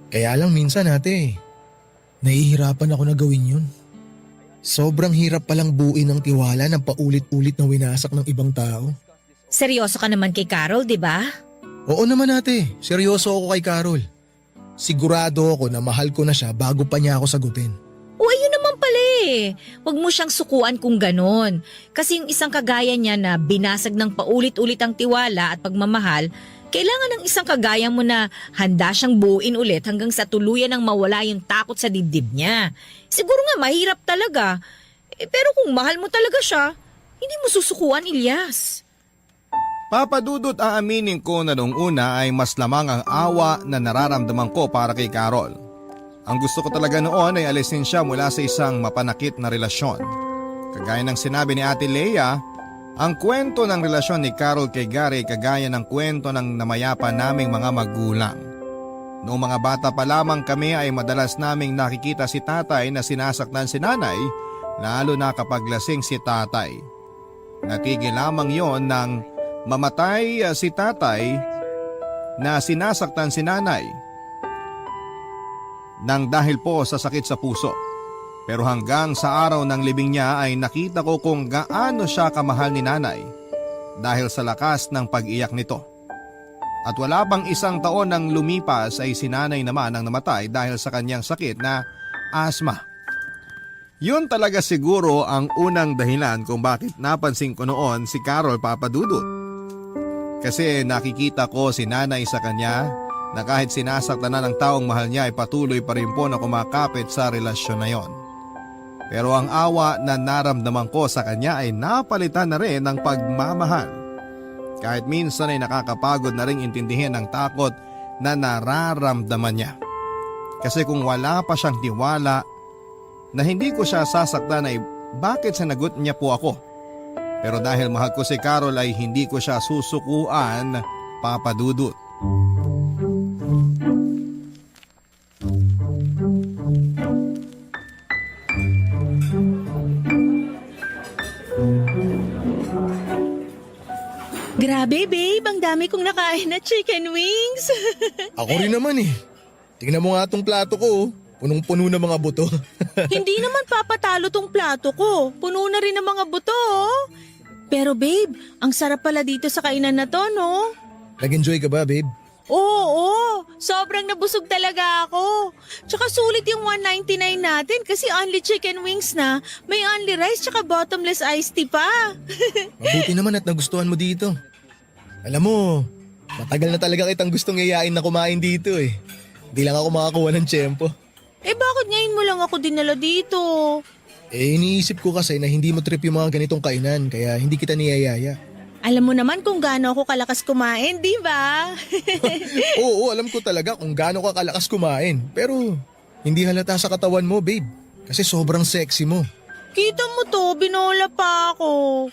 Kaya lang minsan ate, nahihirapan ako na gawin yun. Sobrang hirap palang buuin ng tiwala ng paulit-ulit na winasak ng ibang tao. Seryoso ka naman kay Carol, di ba? Oo naman ate, seryoso ako kay Carol. Sigurado ako na mahal ko na siya bago pa niya ako sagutin. O ayun naman pala eh. Huwag mo siyang sukuan kung ganon. Kasi yung isang kagaya niya na binasag ng paulit-ulit ang tiwala at pagmamahal, Kailangan ng isang kagaya mo na handa siyang buuin ulit hanggang sa tuluyan ng mawala yung takot sa dibdib niya. Siguro nga mahirap talaga. Pero kung mahal mo talaga siya, hindi mo susukuan, Ilyas. Papa Dudut, aaminin ko na nung una ay mas lamang ang awa na nararamdaman ko para kay Carol. Ang gusto ko talaga noon ay alisin siya mula sa isang mapanakit na relasyon. Kagaya ng sinabi ni Ate Leia, ang kwento ng relasyon ni Carol kay Gary kagaya ng kwento ng namayapa naming mga magulang. Noong mga bata pa lamang kami ay madalas naming nakikita si tatay na sinasaktan si nanay, lalo na kapag lasing si tatay. Natigil lamang yon nang mamatay si tatay na sinasaktan si nanay nang dahil po sa sakit sa puso. Pero hanggang sa araw ng libing niya ay nakita ko kung gaano siya kamahal ni nanay dahil sa lakas ng pag-iyak nito. At wala pang isang taon nang lumipas ay si nanay naman ang namatay dahil sa kanyang sakit na asma. Yun talaga siguro ang unang dahilan kung bakit napansin ko noon si Carol, Papa Dudut. Kasi nakikita ko si nanay sa kanya na kahit sinasaktan na ng taong mahal niya ay patuloy pa rin po na kumakapit sa relasyon na yon. Pero ang awa na naramdaman ko sa kanya ay napalitan na rin ng pagmamahal. Kahit minsan ay nakakapagod na rin intindihin ang takot na nararamdaman niya. Kasi kung wala pa siyang tiwala na hindi ko siya sasaktan ay bakit sinagot niya po ako? Pero dahil mahal ko si Carol ay hindi ko siya susukuan, Papa Dudut. Grabe babe, ang dami kong nakain na chicken wings. Ako rin naman eh. Tingnan mo nga tong plato ko. Punong-puno na mga buto. Hindi naman papatalo tong plato ko. Puno na rin ng mga buto. Oh. Pero babe, ang sarap pala dito sa kainan na to, no? Nag-enjoy ka ba, babe? Oo, sobrang nabusog talaga ako. Tsaka sulit yung 199 natin kasi only chicken wings na, may only rice tsaka bottomless iced tea pa. Mabuti naman at nagustuhan mo dito. Alam mo, matagal na talaga kitang gustong yayain na kumain dito eh. Hindi lang ako makakuha ng tiyempo. Bakit ngayon mo lang ako dinala dito? Iniisip ko kasi na hindi mo trip yung mga ganitong kainan kaya hindi kita niyayaya. Alam mo naman kung gaano ako kalakas kumain, di ba? Oo, alam ko talaga kung gaano ka kalakas kumain. Pero hindi halata sa katawan mo, babe. Kasi sobrang sexy mo. Kita mo to, binola pa ako.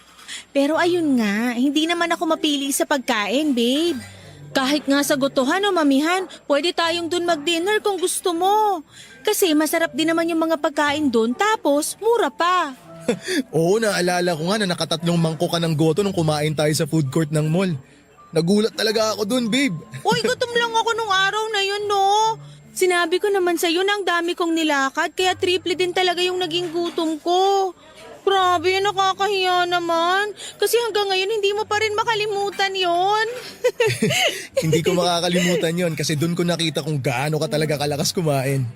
Pero ayun nga, hindi naman ako mapili sa pagkain, babe. Kahit nga sa gutuhan o mamihan, pwede tayong dun mag-dinner kung gusto mo. Kasi masarap din naman yung mga pagkain dun, tapos mura pa. Oo, naalala ko nga na nakatatlong mangkok ka ng goto nung kumain tayo sa food court ng mall. Nagulat talaga ako dun, babe. Uy, gutom lang ako nung araw na yun, no? Sinabi ko naman sa'yo na ang dami kong nilakad, kaya triple din talaga yung naging gutom ko. Grabe, nakakahiya naman. Kasi hanggang ngayon hindi mo pa rin makalimutan yon. Hindi ko makakalimutan yon kasi dun ko nakita kung gaano ka talaga kalakas kumain.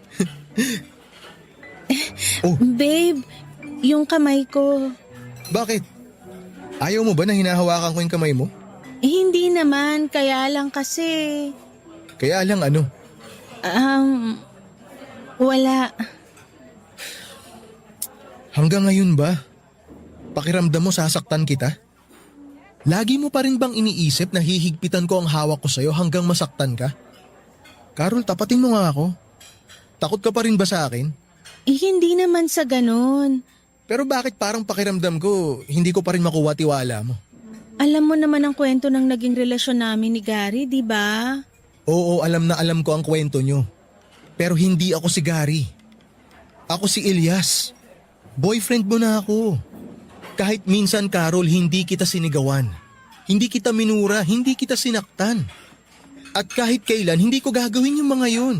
Oh, Babe, yung kamay ko. bakit? Ayaw mo ba na hinahawakan ko yung kamay mo? Hindi naman, kaya lang kasi. Kaya lang ano? Wala. Hanggang ngayon ba? Pakiramdam mo sasaktan kita? Lagi mo pa rin bang iniisip na hihigpitan ko ang hawak ko sa'yo hanggang masaktan ka? Carol, tapatin mo nga ako. Takot ka pa rin ba sa akin? Hindi naman sa ganun. Pero bakit parang pakiramdam ko hindi ko pa rin makuha tiwala mo? Alam mo naman ang kwento ng naging relasyon namin ni Gary, di ba? Oo, alam na alam ko ang kwento nyo. Pero hindi ako si Gary. Ako si Ilyas. Boyfriend mo na ako. Kahit minsan, Carol, hindi kita sinigawan. Hindi kita minura, hindi kita sinaktan. At kahit kailan, hindi ko gagawin yung mga yun.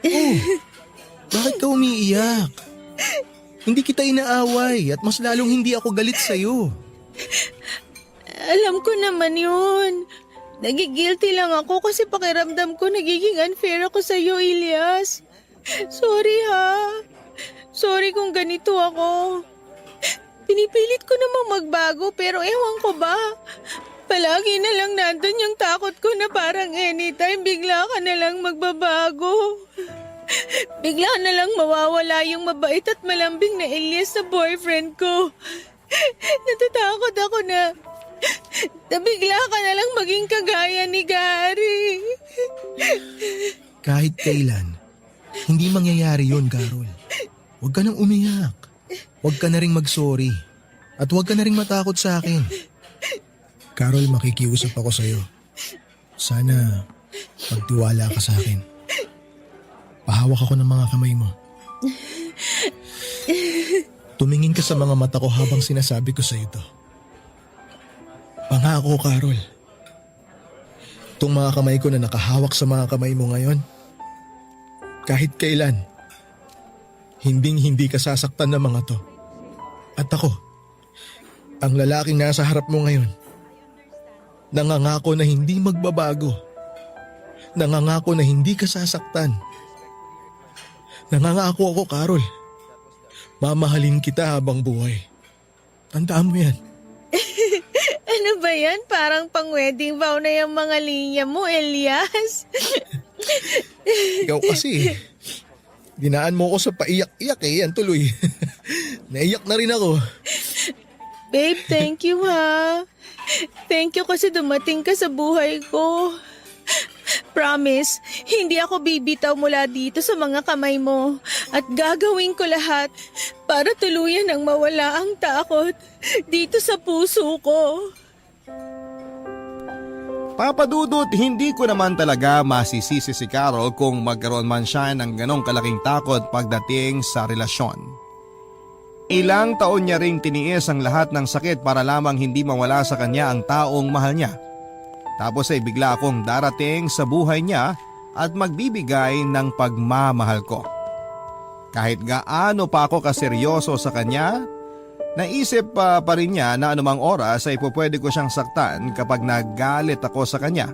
Oh, bakit ka umiiyak? Hindi kita inaaway at mas lalong hindi ako galit sa'yo. Alam ko naman yun. Nagigilty lang ako kasi pakiramdam ko nagiging unfair ako sa'yo, Ilyas. Sorry ha. Sorry kung ganito ako. Pinipilit ko namang magbago pero ewan ko ba. Palagi na lang nandun yung takot ko na parang anytime bigla ka na lang magbabago. Bigla na lang mawawala yung mabait at malambing na Elias na boyfriend ko. Natatakot ako na bigla ka na lang maging kagaya ni Gary. Kahit kailan, hindi mangyayari yun, Carol. Huwag ka nang umiyak. Huwag ka na ring mag-sorry. At huwag ka na ring matakot sa akin. Carol, makikiusap ako sa'yo. Sana pagtiwala ka sa akin. Pahawak ako ng mga kamay mo. Tumingin ka sa mga mata ko habang sinasabi ko sa'yo ito. Pangako, Carol. Itong mga kamay ko na nakahawak sa mga kamay mo ngayon, kahit kailan, hinding-hindi ka sasaktan ng mga to. At ako, ang lalaking nasa harap mo ngayon, nangangako na hindi magbabago. Nangangako na hindi ka sasaktan. Nangangako ako, Carol. Mamahalin kita habang buhay. Tandaan mo yan. Ano ba yan? Parang pang-wedding vow na yung mga linya mo, Elias. Ikaw kasi, dinaan mo ako sa paiyak-iyak yan tuloy. Naiyak na rin ako. Babe, thank you ha. Thank you kasi dumating ka sa buhay ko. Promise, hindi ako bibitaw mula dito sa mga kamay mo at gagawin ko lahat para tuluyan ang mawala ang takot dito sa puso ko. Papa Dudut, hindi ko naman talaga masisisi si Carol kung magkaroon man siya ng ganong kalaking takot pagdating sa relasyon. Ilang taon niya ring tiniis ang lahat ng sakit para lamang hindi mawala sa kanya ang taong mahal niya. Tapos ay bigla akong darating sa buhay niya at magbibigay ng pagmamahal ko. Kahit gaano pa ako kaseryoso sa kanya, naisip pa rin niya na anumang oras ay pwede ko siyang saktan kapag nagalit ako sa kanya.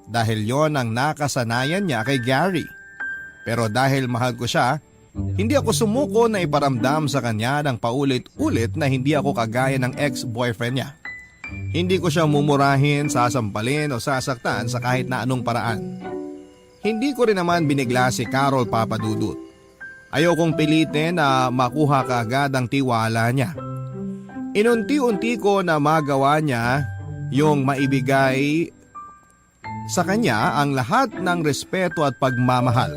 Dahil yon ang nakasanayan niya kay Gary. Pero dahil mahal ko siya, hindi ako sumuko na iparamdam sa kanya ng paulit-ulit na hindi ako kagaya ng ex-boyfriend niya. Hindi ko siya mumurahin, sasampalin o sasaktan sa kahit na anong paraan. Hindi ko rin naman binigla si Carol, Papa Dudut. Ayokong pilitin na makuha kaagad ang tiwala niya. Inunti-unti ko na magawa niya yung maibigay sa kanya ang lahat ng respeto at pagmamahal.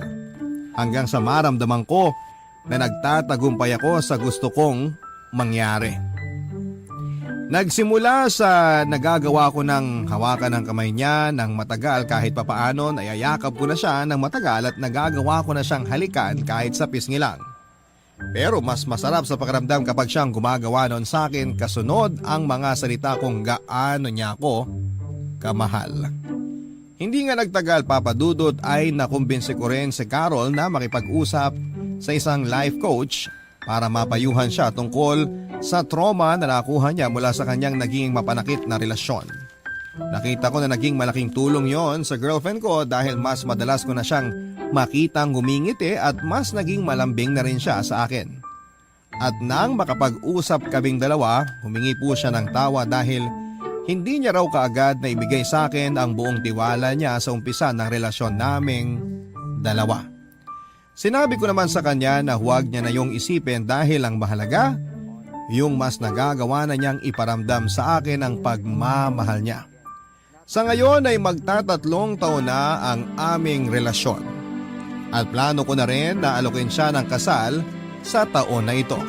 Hanggang sa maramdaman ko na nagtatagumpay ako sa gusto kong mangyari. Nagsimula sa nagagawa ko ng hawakan ng kamay niya ng matagal kahit papaano, nayayakap ko na siya ng matagal at nagagawa ko na siyang halikan kahit sa pisngi lang. Pero mas masarap sa pakiramdam kapag siyang gumagawa noon sa akin kasunod ang mga salita kung gaano niya ako kamahal. Hindi nga nagtagal, Papa Dudut, ay nakumbinsi ko rin si Carol na makipag-usap sa isang life coach para mapayuhan siya tungkol sa trauma na nakuha niya mula sa kanyang naging mapanakit na relasyon. Nakita ko na naging malaking tulong yon sa girlfriend ko dahil mas madalas ko na siyang makitang ngumingiti at mas naging malambing na rin siya sa akin. At nang makapag-usap kaming dalawa, humingi po siya ng tawa dahil hindi niya raw kaagad na ibigay sa akin ang buong tiwala niya sa umpisa ng relasyon naming dalawa. Sinabi ko naman sa kanya na huwag niya na yung isipin dahil ang mahalaga, yung mas nagagawa na niyang iparamdam sa akin ang pagmamahal niya. Sa ngayon ay magtatatlong taon na ang aming relasyon. At plano ko na rin na alokin siya ng kasal sa taon na ito.